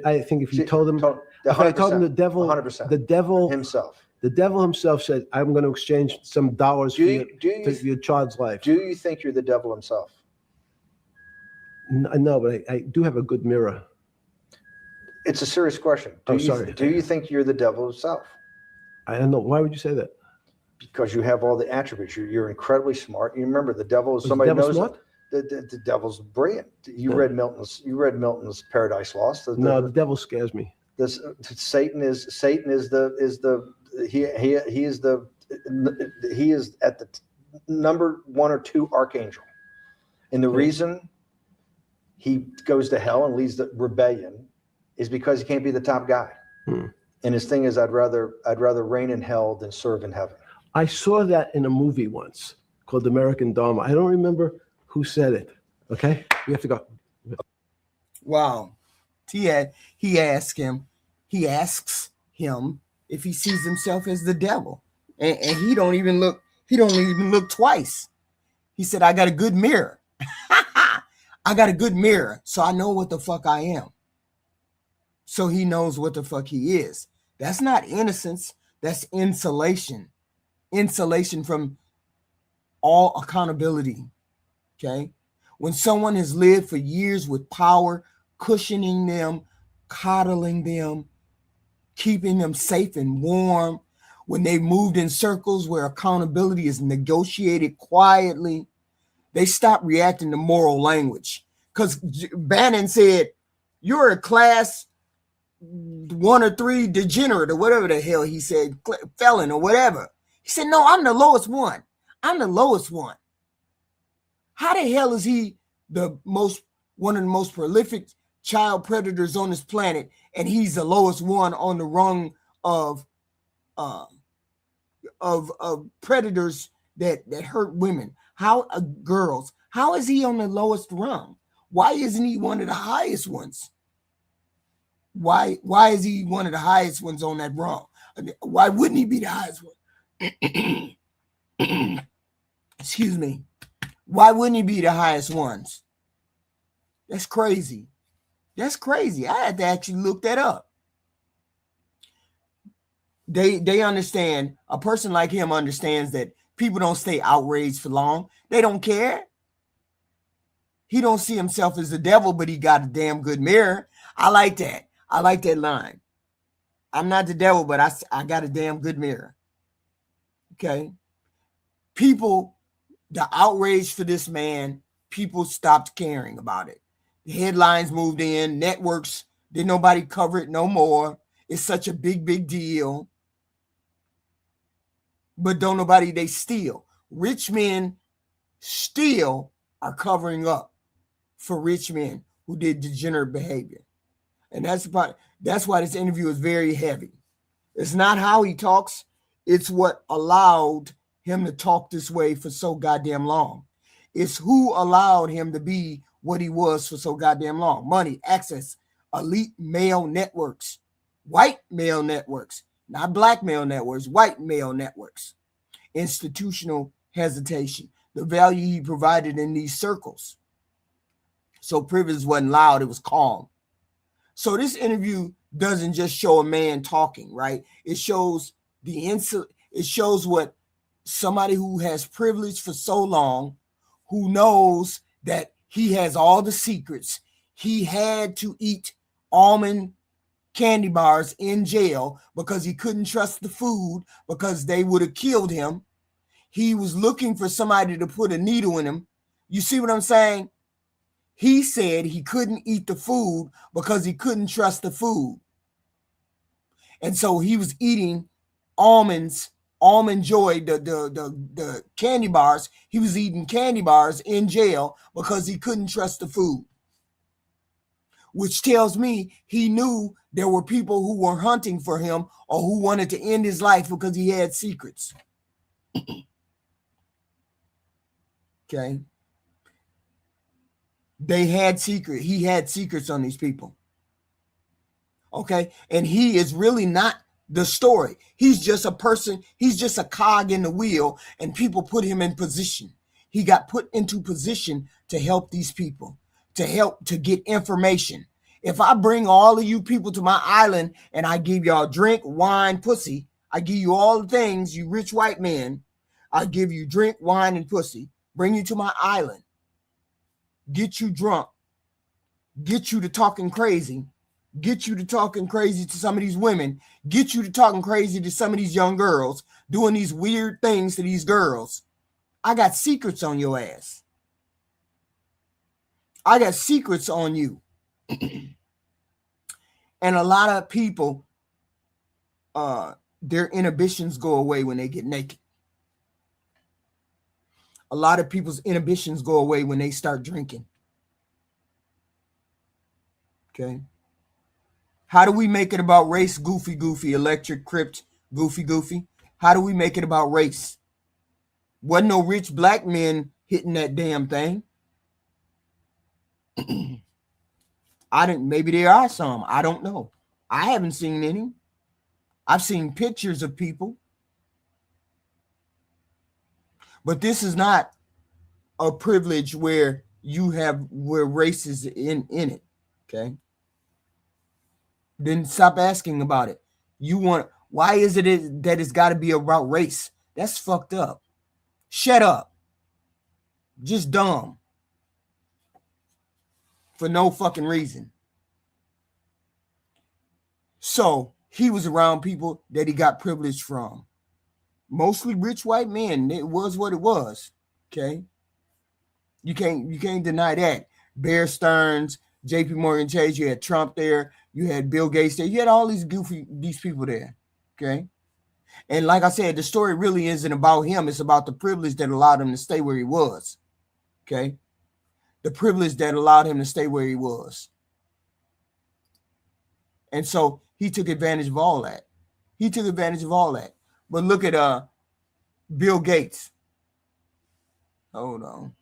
I think if you told them, if I told them the devil 100%. Himself. The devil himself said, I'm going to exchange some dollars for your child's life. Do you think you're the devil himself? No, but I do have a good mirror. It's a serious question. Do you think you're the devil himself? I don't know. Why would you say that? Because you have all the attributes. You're incredibly smart. You remember the devil is somebody knows smart? The devil's brilliant. You read Milton's Paradise Lost. No, the devil scares me. Satan is at the number 1 or 2 archangel, and the reason he goes to hell and leads the rebellion is because he can't be the top guy. And his thing is, I'd rather reign in hell than serve in heaven. I saw that in a movie once called American Dharma. I don't remember who said it. Okay, we have to go. Wow. He asks him if he sees himself as the devil, and he don't even look twice. He said, I got a good mirror. I got a good mirror, so I know what the fuck I am. So he knows what the fuck he is. That's not innocence. That's insulation. Insulation from all accountability. Okay? When someone has lived for years with power, cushioning them, coddling them, keeping them safe and warm, when they moved in circles where accountability is negotiated quietly, they stop reacting to moral language. Because Bannon said, you're a class 1 or 3 degenerate or whatever the hell he said, felon or whatever. He said, no, I'm the lowest one. I'm the lowest one. How the hell is he one of the most prolific child predators on this planet, and he's the lowest one on the rung of predators that hurt women? Girls? How is he on the lowest rung? Why isn't he one of the highest ones? Why is he one of the highest ones on that rung? Why wouldn't he be the highest one? Excuse me. Why wouldn't he be the highest ones? That's crazy. That's crazy. I had to actually look that up. They understand, a person like him understands that people don't stay outraged for long. They don't care. He don't see himself as the devil, but he got a damn good mirror. I like that. I like that line. I'm not the devil, but I got a damn good mirror. Okay. People, the outrage for this man, people stopped caring about it. The headlines moved in, networks, didn't nobody cover it no more. It's such a big deal. But don't nobody, they steal. Rich men still are covering up for rich men who did degenerate behavior. And that's why this interview is very heavy. It's not how he talks, it's what allowed him to talk this way for so goddamn long. It's who allowed him to be what he was for so goddamn long. Money, access, elite male networks, white male networks, not black male networks, white male networks, institutional hesitation, the value he provided in these circles. So privilege wasn't loud, it was calm. So this interview doesn't just show a man talking, right? It shows it shows what somebody who has privilege for so long, who knows that he has all the secrets. He had to eat almond candy bars in jail because he couldn't trust the food because they would have killed him. He was looking for somebody to put a needle in him. You see what I'm saying? He said he couldn't eat the food because he couldn't trust the food. And so he was eating almond joy, the candy bars. He was eating candy bars in jail because he couldn't trust the food. Which tells me he knew there were people who were hunting for him or who wanted to end his life because he had secrets. Okay. He had secrets on these people. Okay. And he is really not the story. He's just a person. He's just a cog in the wheel, and people put him in position. He got put into position to help these people, to get information. If I bring all of you people to my island and I give y'all drink, wine, pussy, I give you all the things, you rich white men, I give you drink, wine, and pussy, bring you to my island, get you drunk, get you to talking crazy, get you to talking crazy to some of these women, get you to talking crazy to some of these young girls, doing these weird things to these girls. I got secrets on your ass. I got secrets on you. And a lot of people, their inhibitions go away when they get naked. A lot of people's inhibitions go away when they start drinking. Okay. How do we make it about race? Goofy, electric crypt, goofy. How do we make it about race? Wasn't no rich black men hitting that damn thing. Maybe there are some. I don't know. I haven't seen any. I've seen pictures of people. But this is not a privilege where race is in it. Okay. Then stop asking about it. Why is it that it's got to be about race? That's fucked up. Shut up. Just dumb. For no fucking reason. So he was around people that he got privilege from. Mostly rich white men. It was what it was. Okay. You can't deny that. Bear Stearns, JP Morgan Chase, you had Trump there, you had Bill Gates there, you had all these people there. Okay. And like I said, the story really isn't about him. It's about the privilege that allowed him to stay where he was. Okay. The privilege that allowed him to stay where he was. And so he took advantage of all that. But look at Bill Gates. Hold on.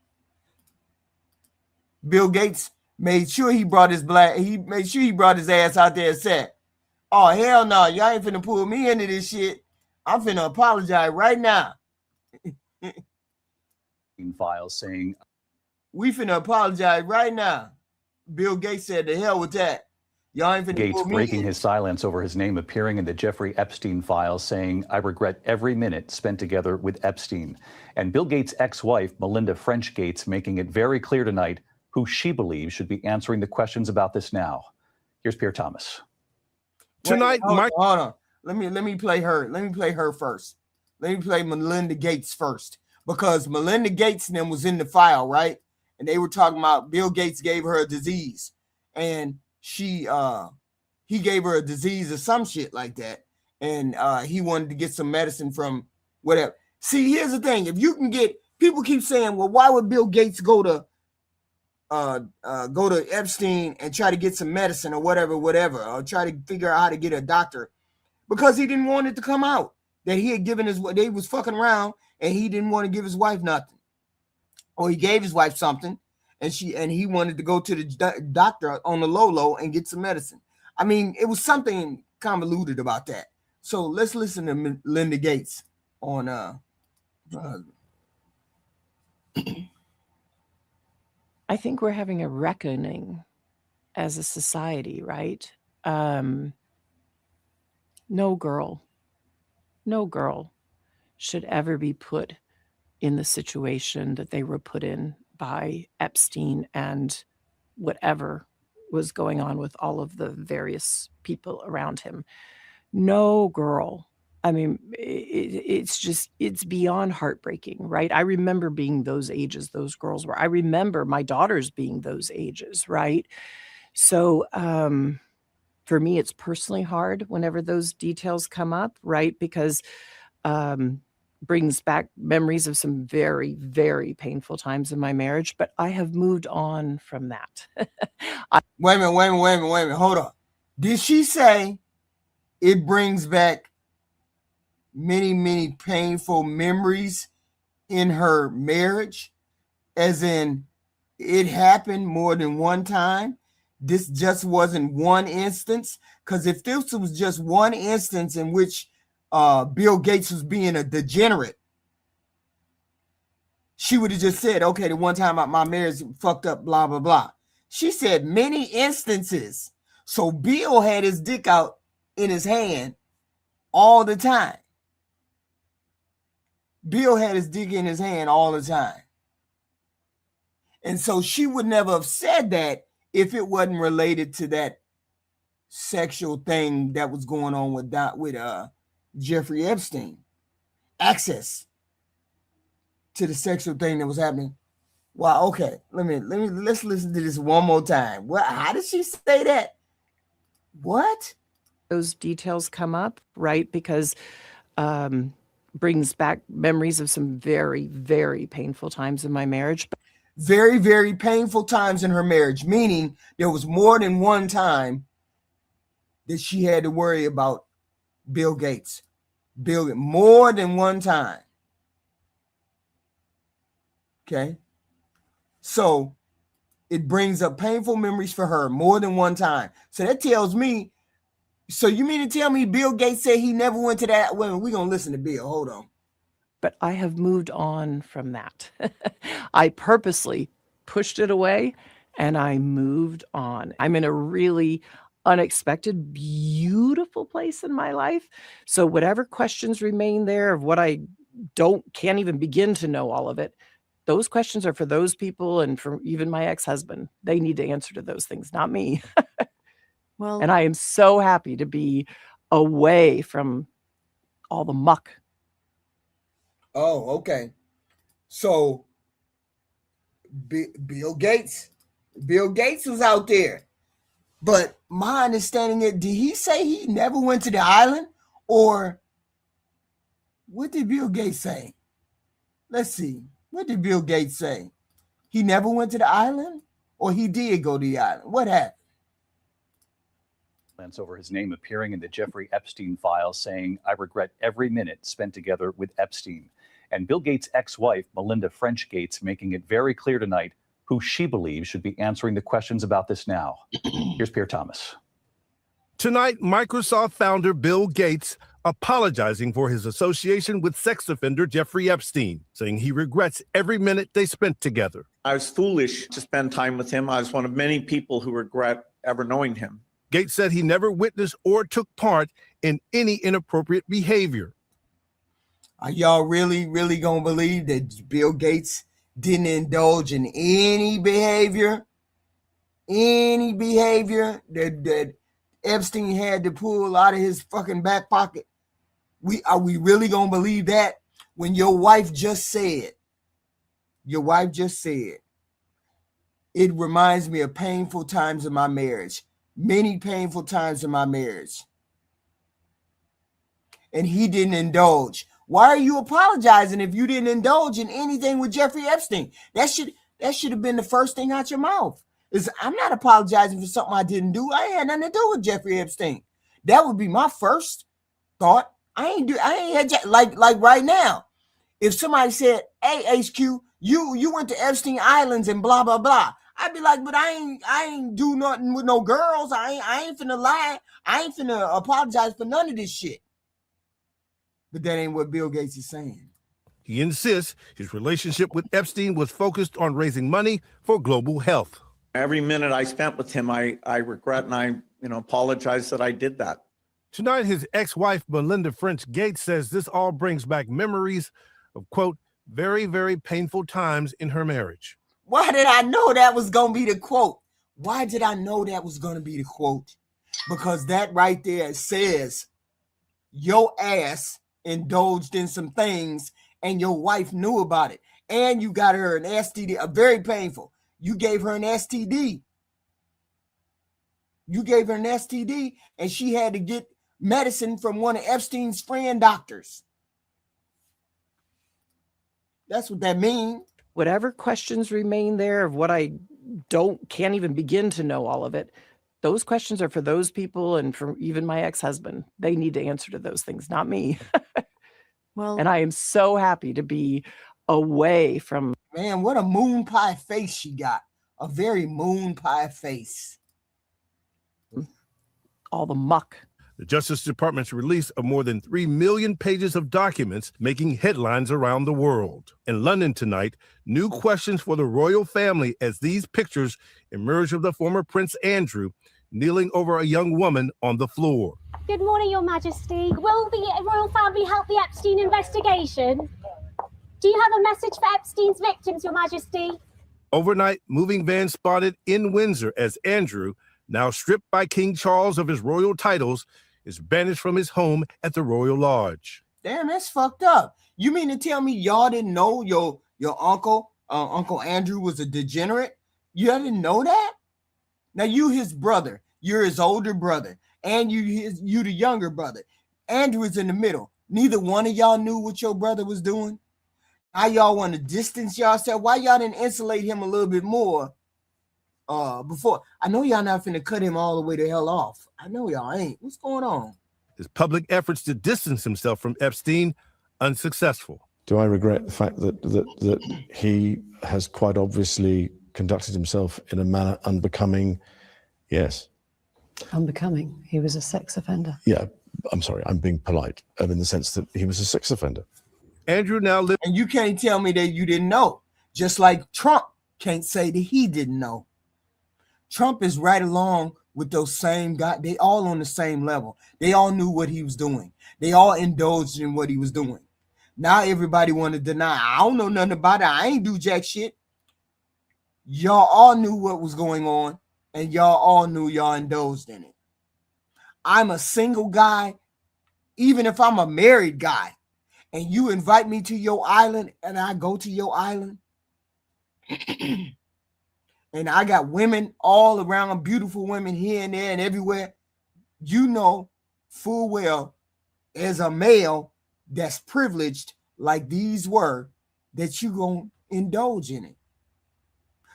Bill Gates made sure he brought his ass out there and said, "Oh, hell no, y'all ain't finna pull me into this shit. I'm finna apologize right now." Files saying, "We finna apologize right now." Bill Gates said, "The hell with that. Y'all ain't finna Gates pull me breaking in." his silence over his name appearing in the Jeffrey Epstein files, saying, "I regret every minute spent together with Epstein." And Bill Gates' ex-wife, Melinda French Gates, making it very clear tonight who she believes should be answering the questions about this now. Here's Pierre Thomas. Tonight, hold on. Let me play her. Let me play her first. Let me play Melinda Gates first, because Melinda Gates and them was in the file, right? And they were talking about Bill Gates gave her a disease, and he gave her a disease or some shit like that, and he wanted to get some medicine from whatever. See, here's the thing: if you can get, people keep saying, "Well, why would Bill Gates go to Epstein and try to get some medicine or whatever, or try to figure out how to get a doctor?" Because he didn't want it to come out that he had given they was fucking around, and he didn't want to give his wife nothing, or he gave his wife something, and he wanted to go to the doctor on the low and get some medicine. I mean, it was something convoluted about that. So let's listen to Melinda Gates on I think we're having a reckoning as a society, right? No girl should ever be put in the situation that they were put in by Epstein and whatever was going on with all of the various people around him. No girl. I mean, it's beyond heartbreaking, right? I remember being those ages those girls were. I remember my daughters being those ages, right? So, for me, it's personally hard whenever those details come up, right? Because brings back memories of some very, very painful times in my marriage, but I have moved on from that. Wait a minute. Hold on. Did she say it brings back many, many painful memories in her marriage? As in, it happened more than one time? This just wasn't one instance? Because if this was just one instance in which Bill Gates was being a degenerate, she would have just said, okay, the one time my marriage fucked up, blah, blah, blah. She said many instances. So Bill had his dick out in his hand all the time. Bill had his dick in his hand all the time. And so she would never have said that if it wasn't related to that sexual thing that was going on with Jeffrey Epstein. Access to the sexual thing that was happening. Wow, okay. Let's listen to this one more time. What? How did she say that? What? Those details come up, right? Because brings back memories of some very, very painful times in my marriage. Very, very painful times in her marriage, meaning there was more than one time that she had to worry about Bill Gates. More than one time. Okay. So it brings up painful memories for her more than one time. So that tells me, so you mean to tell me Bill Gates said he never went to that? Well, we're going to listen to Bill. Hold on. But I have moved on from that. I purposely pushed it away and I moved on. I'm in a really unexpected, beautiful place in my life. So whatever questions remain there of what I can't even begin to know all of it, those questions are for those people and for even my ex-husband. They need to answer to those things, not me. Well, and I am so happy to be away from all the muck. Oh, okay. So Bill Gates was out there. But my understanding is, did he say he never went to the island? Or what did Bill Gates say? Let's see. What did Bill Gates say? He never went to the island? Or he did go to the island? What happened? Over his name appearing in the Jeffrey Epstein files, saying, "I regret every minute spent together with Epstein." And Bill Gates' ex-wife, Melinda French Gates, making it very clear tonight who she believes should be answering the questions about this now. Here's Pierre Thomas. Tonight, Microsoft founder Bill Gates apologizing for his association with sex offender Jeffrey Epstein, saying he regrets every minute they spent together. I was foolish to spend time with him. I was one of many people who regret ever knowing him. Gates said he never witnessed or took part in any inappropriate behavior. Are y'all really, really going to believe that Bill Gates didn't indulge in any behavior that Epstein had to pull out of his fucking back pocket? Are we really going to believe that when your wife just said, it reminds me of painful times in my marriage, many painful times in my marriage. And he didn't indulge. Why are you apologizing if you didn't indulge in anything with Jeffrey Epstein? That should have been the first thing out your mouth. I'm not apologizing for something I didn't do. I ain't had nothing to do with Jeffrey Epstein. That would be my first thought. Like right now. If somebody said, "Hey, HQ, you went to Epstein Islands and blah blah blah," I'd be like, "But I ain't do nothing with no girls. I ain't finna lie. I ain't finna apologize for none of this shit." But that ain't what Bill Gates is saying. He insists his relationship with Epstein was focused on raising money for global health. Every minute I spent with him, I regret and I apologize that I did that. Tonight, his ex-wife, Melinda French Gates, says this all brings back memories of, quote, very, very painful times in her marriage. Why did I know that was going to be the quote? Why did I know that was going to be the quote? Because that right there says your ass indulged in some things and your wife knew about it. And you got her an STD, a very painful. You gave her an STD. You gave her an STD and she had to get medicine from one of Epstein's friend doctors. That's what that means. Whatever questions remain there of what I can't even begin to know all of it, those questions are for those people and for even my ex-husband. They need to answer to those things, not me. Well, and I am so happy to be away from. Man, what a moon pie face she got. A very moon pie face. All the muck. The Justice Department's release of more than 3 million pages of documents making headlines around the world. In London tonight, new questions for the royal family as these pictures emerge of the former Prince Andrew kneeling over a young woman on the floor. Good morning, Your Majesty. Will the royal family help the Epstein investigation? Do you have a message for Epstein's victims, Your Majesty? Overnight, moving van spotted in Windsor as Andrew, now stripped by King Charles of his royal titles, is banished from his home at the Royal Lodge. Damn, that's fucked up. You mean to tell me y'all didn't know your uncle, Uncle Andrew, was a degenerate? You didn't know that? Now you his brother. You're his older brother. And you the younger brother. Andrew is in the middle. Neither one of y'all knew what your brother was doing. Now y'all want to distance yourself. Why y'all didn't insulate him a little bit more before? I know y'all not finna cut him all the way the hell off. I know y'all ain't. What's going on? His public efforts to distance himself from Epstein, unsuccessful. Do I regret the fact that he has quite obviously conducted himself in a manner unbecoming? Yes. unbecoming. He was a sex offender. Yeah, I'm sorry, I'm being polite in the sense that he was a sex offender. Andrew now lives. And you can't tell me that you didn't know. Just like Trump can't say that he didn't know. Trump is right along with those same guys. They all on the same level. They all knew what he was doing. They all indulged in what he was doing. Now everybody want to deny. I don't know nothing about it. I ain't do jack shit. Y'all all knew what was going on, and y'all all knew y'all indulged in it. I'm a single guy, even if I'm a married guy, and you invite me to your island, and I go to your island, and I got women all around, beautiful women here and there and everywhere. You know full well, as a male that's privileged like these were, that you gonna indulge in it.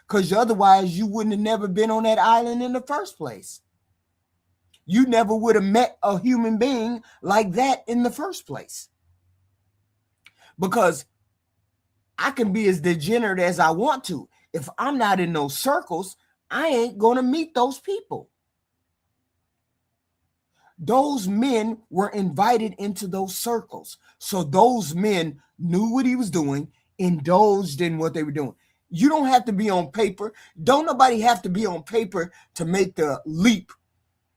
Because otherwise you wouldn't have never been on that island in the first place. You never would have met a human being like that in the first place. Because I can be as degenerate as I want to. If I'm not in those circles, I ain't going to meet those people. Those men were invited into those circles. So those men knew what he was doing, indulged in what they were doing. You don't have to be on paper. Don't nobody have to be on paper to make the leap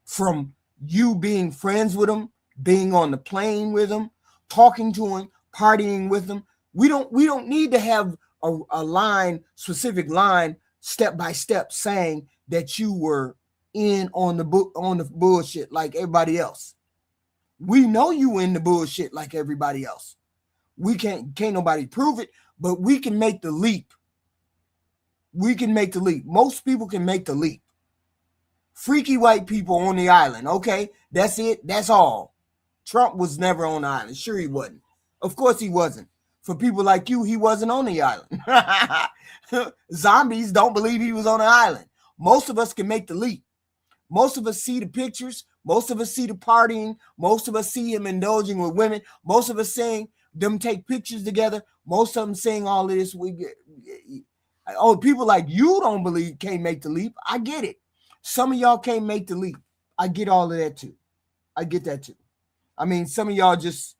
from you being friends with them, being on the plane with them, talking to them, partying with them. We don't need to have a line, specific line, step by step, saying that you were in on the bullshit like everybody else. We know you in the bullshit like everybody else. We can't nobody prove it, but we can make the leap. We can make the leap. Most people can make the leap. Freaky white people on the island. Okay, that's it. That's all. Trump was never on the island. Sure he wasn't. Of course he wasn't. For people like you, he wasn't on the island. Zombies don't believe he was on the island. Most of us can make the leap. Most of us see the pictures. Most of us see the partying. Most of us see him indulging with women. Most of us seeing them take pictures together. Most of them saying all of this. Oh, people like you don't believe, can't make the leap. I get it. Some of y'all can't make the leap. I get all of that too. I get that too. I mean, some of y'all just,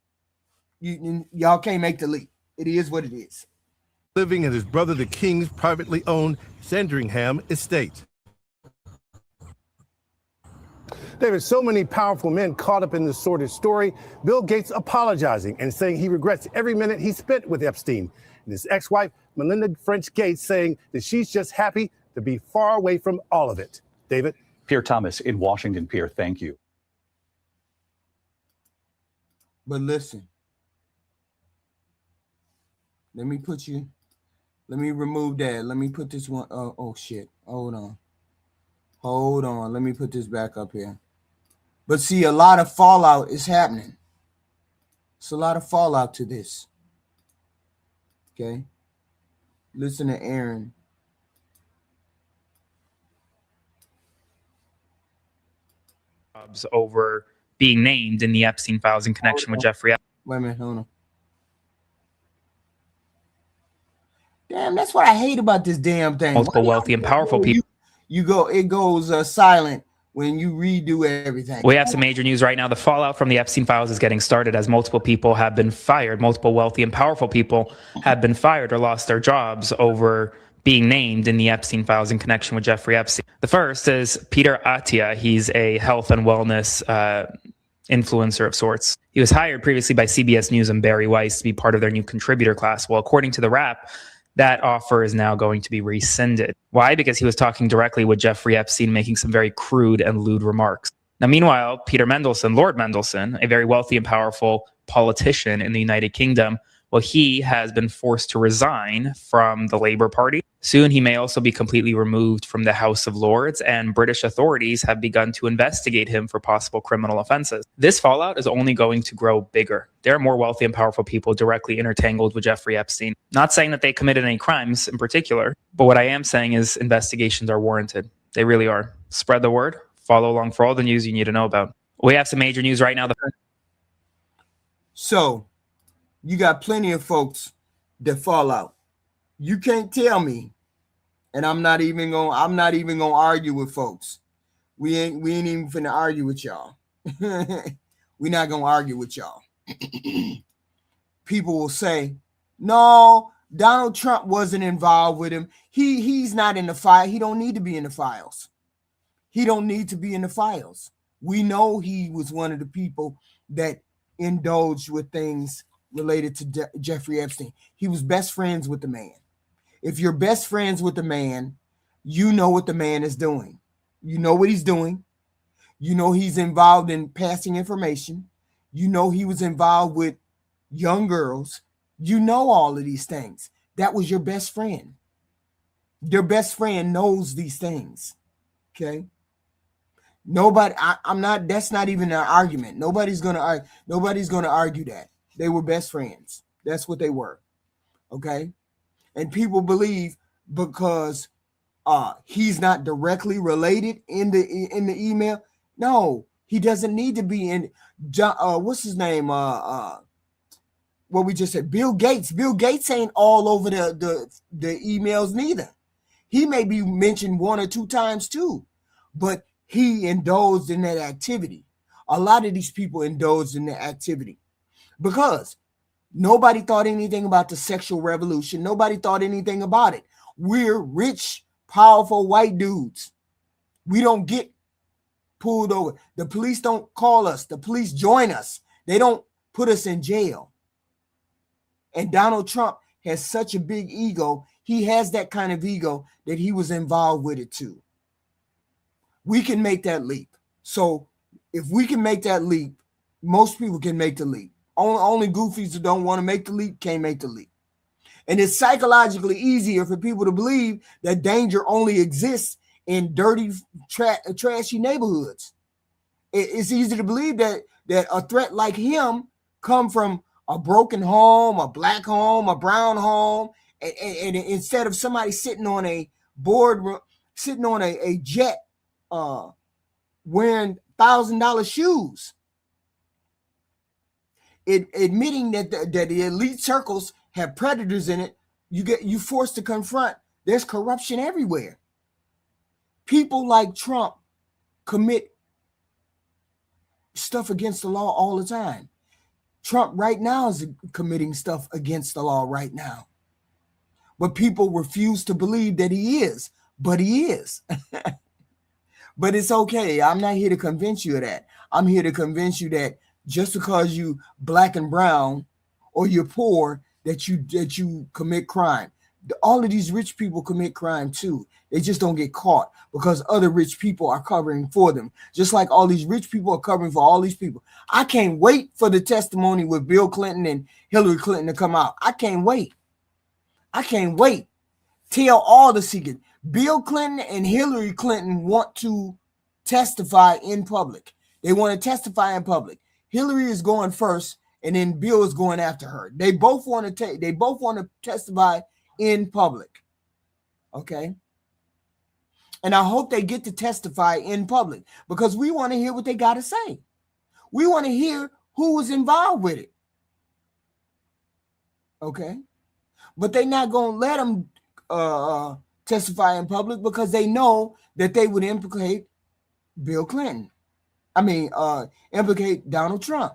y'all can't make the leap. It is what it is. Living at his brother the king's privately owned Sandringham estate. There are so many powerful men caught up in this sordid story. Bill Gates apologizing and saying he regrets every minute he spent with Epstein. And his ex-wife, Melinda French Gates, saying that she's just happy to be far away from all of it. David? Pierre Thomas in Washington. Pierre, thank you. But listen, let me remove that. Let me put this one. Oh shit. Hold on. Let me put this back up here. But see, a lot of fallout is happening. It's a lot of fallout to this. Okay. Listen to Aaron. Over being named in the Epstein files in connection with Jeffrey Epstein. Wait a minute, hold on. Damn, that's what I hate about this damn thing. Multiple wealthy and powerful people. It goes silent when you redo everything. We have some major news right now. The fallout from the Epstein files is getting started as multiple people have been fired. Multiple wealthy and powerful people have been fired or lost their jobs over being named in the Epstein files in connection with Jeffrey Epstein. The first is Peter Attia. He's a health and wellness influencer of sorts. He was hired previously by CBS News and Barry Weiss to be part of their new contributor class. Well, according to the Wrap, that offer is now going to be rescinded. Why? Because he was talking directly with Jeffrey Epstein, making some very crude and lewd remarks. Now, meanwhile, Peter Mendelsohn, Lord Mendelsohn, a very wealthy and powerful politician in the United Kingdom, well, he has been forced to resign from the Labour Party. Soon, he may also be completely removed from the House of Lords, and British authorities have begun to investigate him for possible criminal offenses. This fallout is only going to grow bigger. There are more wealthy and powerful people directly intertangled with Jeffrey Epstein. Not saying that they committed any crimes in particular, but what I am saying is investigations are warranted. They really are. Spread the word. Follow along for all the news you need to know about. We have some major news right now. So, you got plenty of folks that fall out. You can't tell me, and I'm not even gonna argue with folks. We ain't even finna argue with y'all. We're not gonna argue with y'all. People will say, no, Donald Trump wasn't involved with him. He's not in the file. He don't need to be in the files. He don't need to be in the files. We know he was one of the people that indulged with things related to Jeffrey Epstein. He was best friends with the man. If you're best friends with the man, you know what the man is doing. You know what he's doing. You know he's involved in passing information. You know he was involved with young girls. You know all of these things. That was your best friend. Your best friend knows these things. Okay? Nobody, that's not even an argument. Nobody's gonna argue that. They were best friends. That's what they were. Okay? And people believe because he's not directly related in the email. No, he doesn't need to be in what's his name? What we just said, Bill Gates. Bill Gates ain't all over the emails neither. He may be mentioned one or two times too, but he indulged in that activity. A lot of these people indulged in that activity. Because nobody thought anything about the sexual revolution. Nobody thought anything about it. We're rich, powerful white dudes. We don't get pulled over. The police don't call us. The police join us. They don't put us in jail. And Donald Trump has such a big ego. He has that kind of ego that he was involved with it too. We can make that leap. So if we can make that leap, most people can make the leap. Only goofies who don't want to make the leap can't make the leap. And it's psychologically easier for people to believe that danger only exists in dirty, trashy neighborhoods. It's easy to believe that a threat like him come from a broken home, a black home, a brown home, and instead of somebody sitting on a jet wearing $1,000 shoes. Admitting that the elite circles have predators in it, you forced to confront. There's corruption everywhere. People like Trump commit stuff against the law all the time. Trump right now is committing stuff against the law right now. But people refuse to believe that he is, but he is. But it's okay. I'm not here to convince you of that. I'm here to convince you that just because you black and brown or you're poor, that you commit crime. All of these rich people commit crime too. They just don't get caught because other rich people are covering for them. Just like all these rich people are covering for all these people. I can't wait for the testimony with Bill Clinton and Hillary Clinton to come out. I can't wait. I can't wait. Tell all the secrets. Bill Clinton and Hillary Clinton want to testify in public. They want to testify in public. Hillary is going first, and then Bill is going after her. They both want to testify in public. Okay. And I hope they get to testify in public because we want to hear what they got to say. We want to hear who was involved with it. Okay. But they're not going to let them testify in public because they know that they would implicate Bill Clinton. Implicate Donald Trump.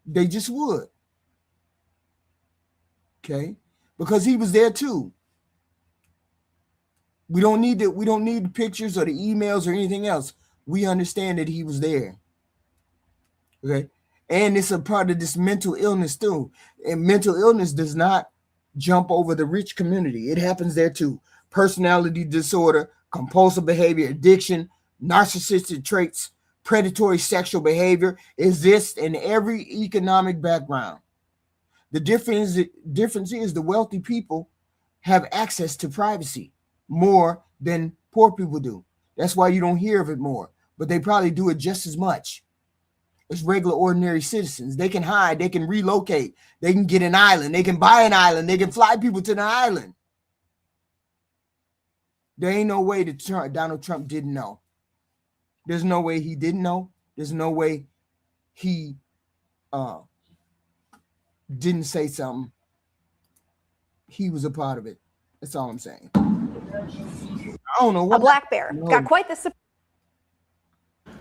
They just would. Okay. Because he was there too. We don't need the pictures or the emails or anything else. We understand that he was there. Okay. And it's a part of this mental illness too. And mental illness does not jump over the rich community. It happens there too. Personality disorder, compulsive behavior, addiction, narcissistic traits, predatory sexual behavior exist in every economic background. The difference is the wealthy people have access to privacy more than poor people do. That's why you don't hear of it more, but they probably do it just as much as regular ordinary citizens. They can hide, they can relocate, they can get an island, they can buy an island, they can fly people to the island. There ain't no way that Donald Trump didn't know. There's no way he didn't know. There's no way he didn't say something. He was a part of it. That's all I'm saying. I don't know what. A black bear got quite the.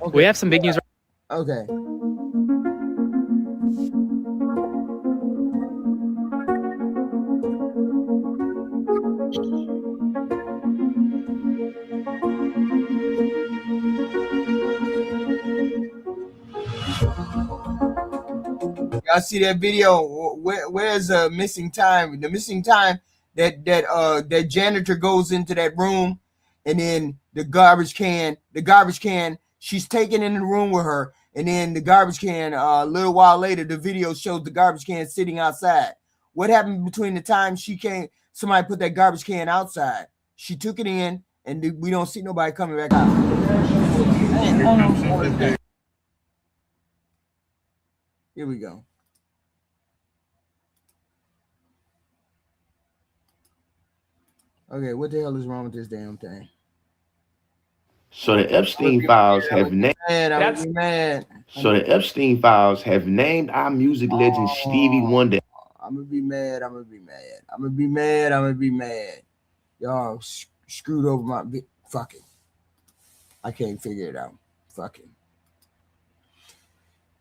Okay. We have some big news. Okay. Y'all see that video? Where's missing time? The missing time that janitor goes into that room, and then the garbage can. She's taken in the room with her, and then the garbage can. A little while later, the video shows the garbage can sitting outside. What happened between the time she came? Somebody put that garbage can outside. She took it in, and we don't see nobody coming back out. Here we go. Okay, what the hell is wrong with this damn thing? So the Epstein files have named. So the Epstein files have named our music legend Stevie Wonder. I'm gonna be mad. Y'all screwed over my. Fuck it. I can't figure it out. Fuck it.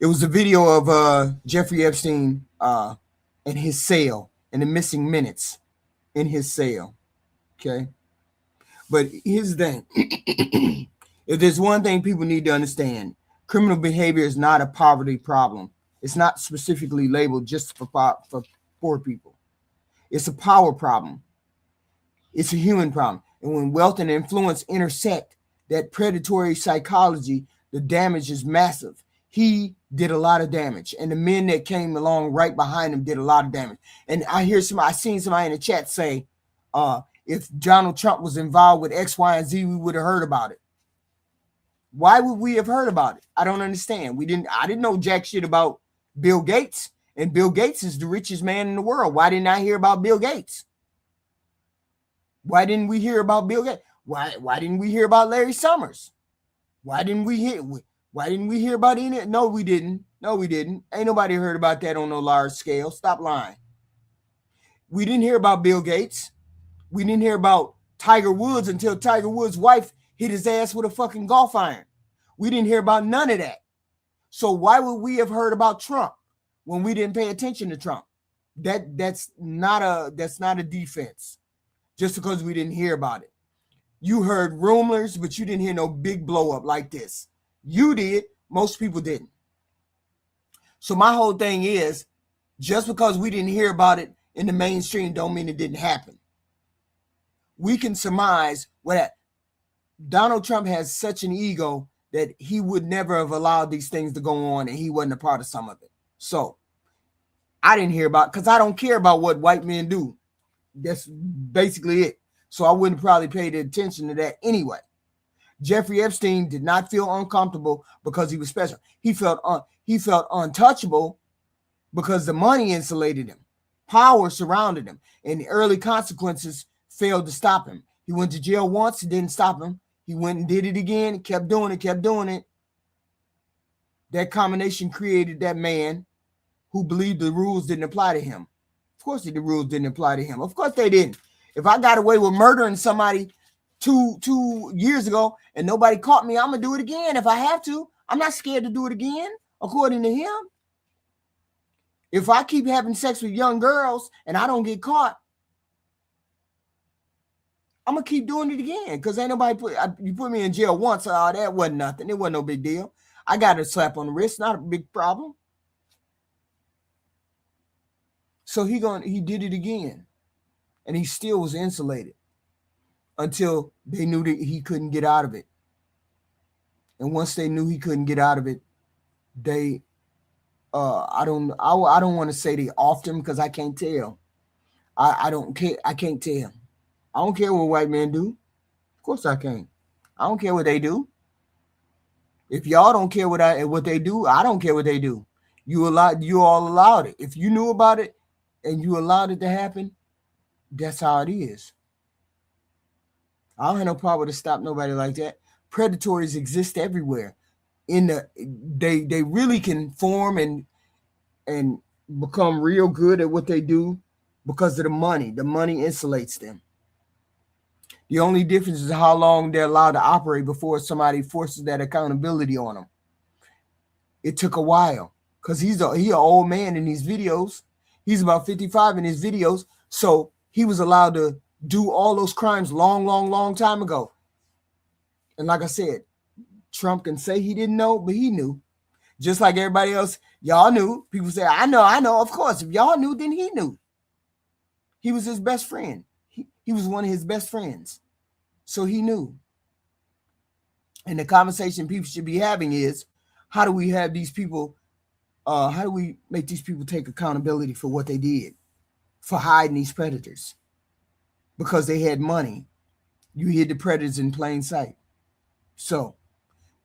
It was a video of Jeffrey Epstein in his cell and the missing minutes in his cell. Okay. But here's the thing. If there's one thing people need to understand, criminal behavior is not a poverty problem. It's not specifically labeled just for poor people. It's a power problem. It's a human problem. And when wealth and influence intersect, that predatory psychology, the damage is massive. He did a lot of damage, and the men that came along right behind him did a lot of damage. And I seen somebody in the chat say, if Donald Trump was involved with X, Y, and Z, we would have heard about it. Why would we have heard about it? I don't understand. I didn't know jack shit about Bill Gates, and Bill Gates is the richest man in the world. Why didn't I hear about Bill Gates? Why didn't we hear about Bill Gates? Why didn't we hear about Larry Summers? Why didn't we hear about any? No, we didn't. Ain't nobody heard about that on no large scale. Stop lying. We didn't hear about Bill Gates. We didn't hear about Tiger Woods until Tiger Woods' wife hit his ass with a fucking golf iron. We didn't hear about none of that. So why would we have heard about Trump when we didn't pay attention to Trump? That's not a defense. Just because we didn't hear about it. You heard rumors, but you didn't hear no big blow up like this. You did. Most people didn't. So my whole thing is, just because we didn't hear about it in the mainstream don't mean it didn't happen. We can surmise what Donald Trump has such an ego that he would never have allowed these things to go on, and he wasn't a part of some of it. So I didn't hear about, because I don't care about what white men do. That's basically it. So I wouldn't probably pay the attention to that anyway. Jeffrey Epstein did not feel uncomfortable because he was special. He felt untouchable because the money insulated him. Power surrounded him, and the early consequences failed to stop him. He went to jail once, it didn't stop him. He went and did it again, kept doing it. That combination created that man who believed the rules didn't apply to him. Of course the rules didn't apply to him. Of course they didn't. If I got away with murdering somebody two years ago and nobody caught me, I'm going to do it again if I have to. I'm not scared to do it again, according to him. If I keep having sex with young girls and I don't get caught, I'm going to keep doing it again, because ain't nobody you put me in jail once. Oh, that wasn't nothing. It wasn't no big deal. I got a slap on the wrist, not a big problem. So he did it again, and he still was insulated until they knew that he couldn't get out of it. And once they knew he couldn't get out of it, they I don't want to say they offed him, because I can't tell. I don't care. I can't tell. I don't care what white men do. Of course I can't. I don't care what they do. If y'all don't care what they do, I don't care what they do. You all allowed it. If you knew about it and you allowed it to happen, that's how it is. I don't have no power to stop nobody like that. Predators exist everywhere. They really can form and become real good at what they do because of the money. The money insulates them. The only difference is how long they're allowed to operate before somebody forces that accountability on them. It took a while, because he's an old man in these videos. He's about 55 in his videos. So he was allowed to do all those crimes long time ago. And like I said, Trump can say he didn't know, but he knew. Just like everybody else, y'all knew. People say, I know. Of course, if y'all knew, then he knew. He was his best friend. He was one of his best friends. So he knew. And the conversation people should be having is, how do we have these people, how do we make these people take accountability for what they did, for hiding these predators? Because they had money. You hid the predators in plain sight. So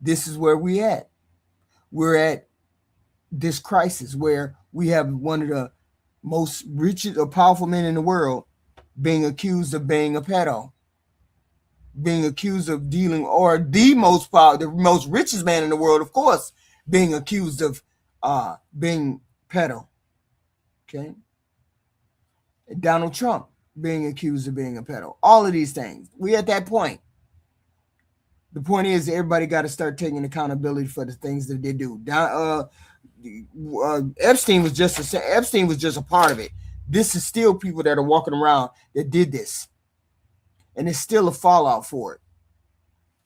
this is where we at. We're at this crisis where we have one of the most richest or powerful men in the world being accused of being a pedo, being accused of dealing, or the most richest man in the world, of course, being accused of being pedo. Okay. Donald Trump being accused of being a pedo. All of these things. We at that point. The point is, everybody got to start taking accountability for the things that they do. Epstein was just a part of it. This is still people that are walking around that did this, and it's still a fallout for it.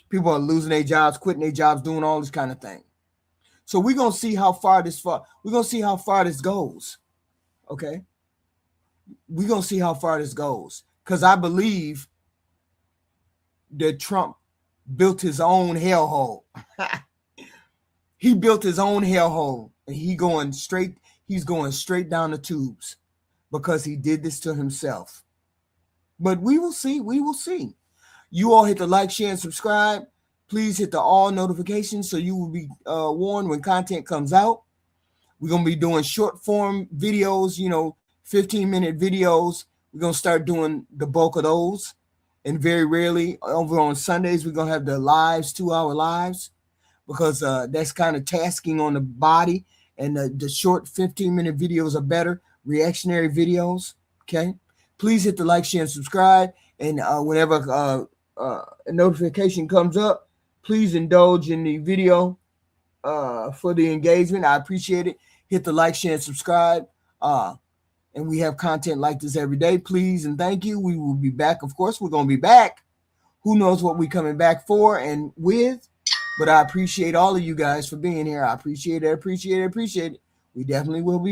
People are losing their jobs, quitting their jobs, doing all this kind of thing. So we're gonna see how far this goes. Okay, we're gonna see how far this goes, because I believe that Trump built his own hellhole. He built his own hellhole, and he's going straight down the tubes, because he did this to himself. But we will see. You all hit the like, share, and subscribe. Please hit the all notifications so you will be warned when content comes out. We're going to be doing short form videos, 15-minute videos. We're going to start doing the bulk of those. And very rarely, over on Sundays, we're going to have the lives, 2-hour lives, because that's kind of tasking on the body. And the short 15-minute videos are better. Reactionary videos. Okay. Please hit the like, share, and subscribe. And whenever a notification comes up, please indulge in the video for the engagement. I appreciate it. Hit the like, share, and subscribe. And we have content like this every day. Please and thank you. We will be back. Of course, we're going to be back who knows what we coming back for and with. But I appreciate all of you guys for being here. I appreciate it. We definitely will be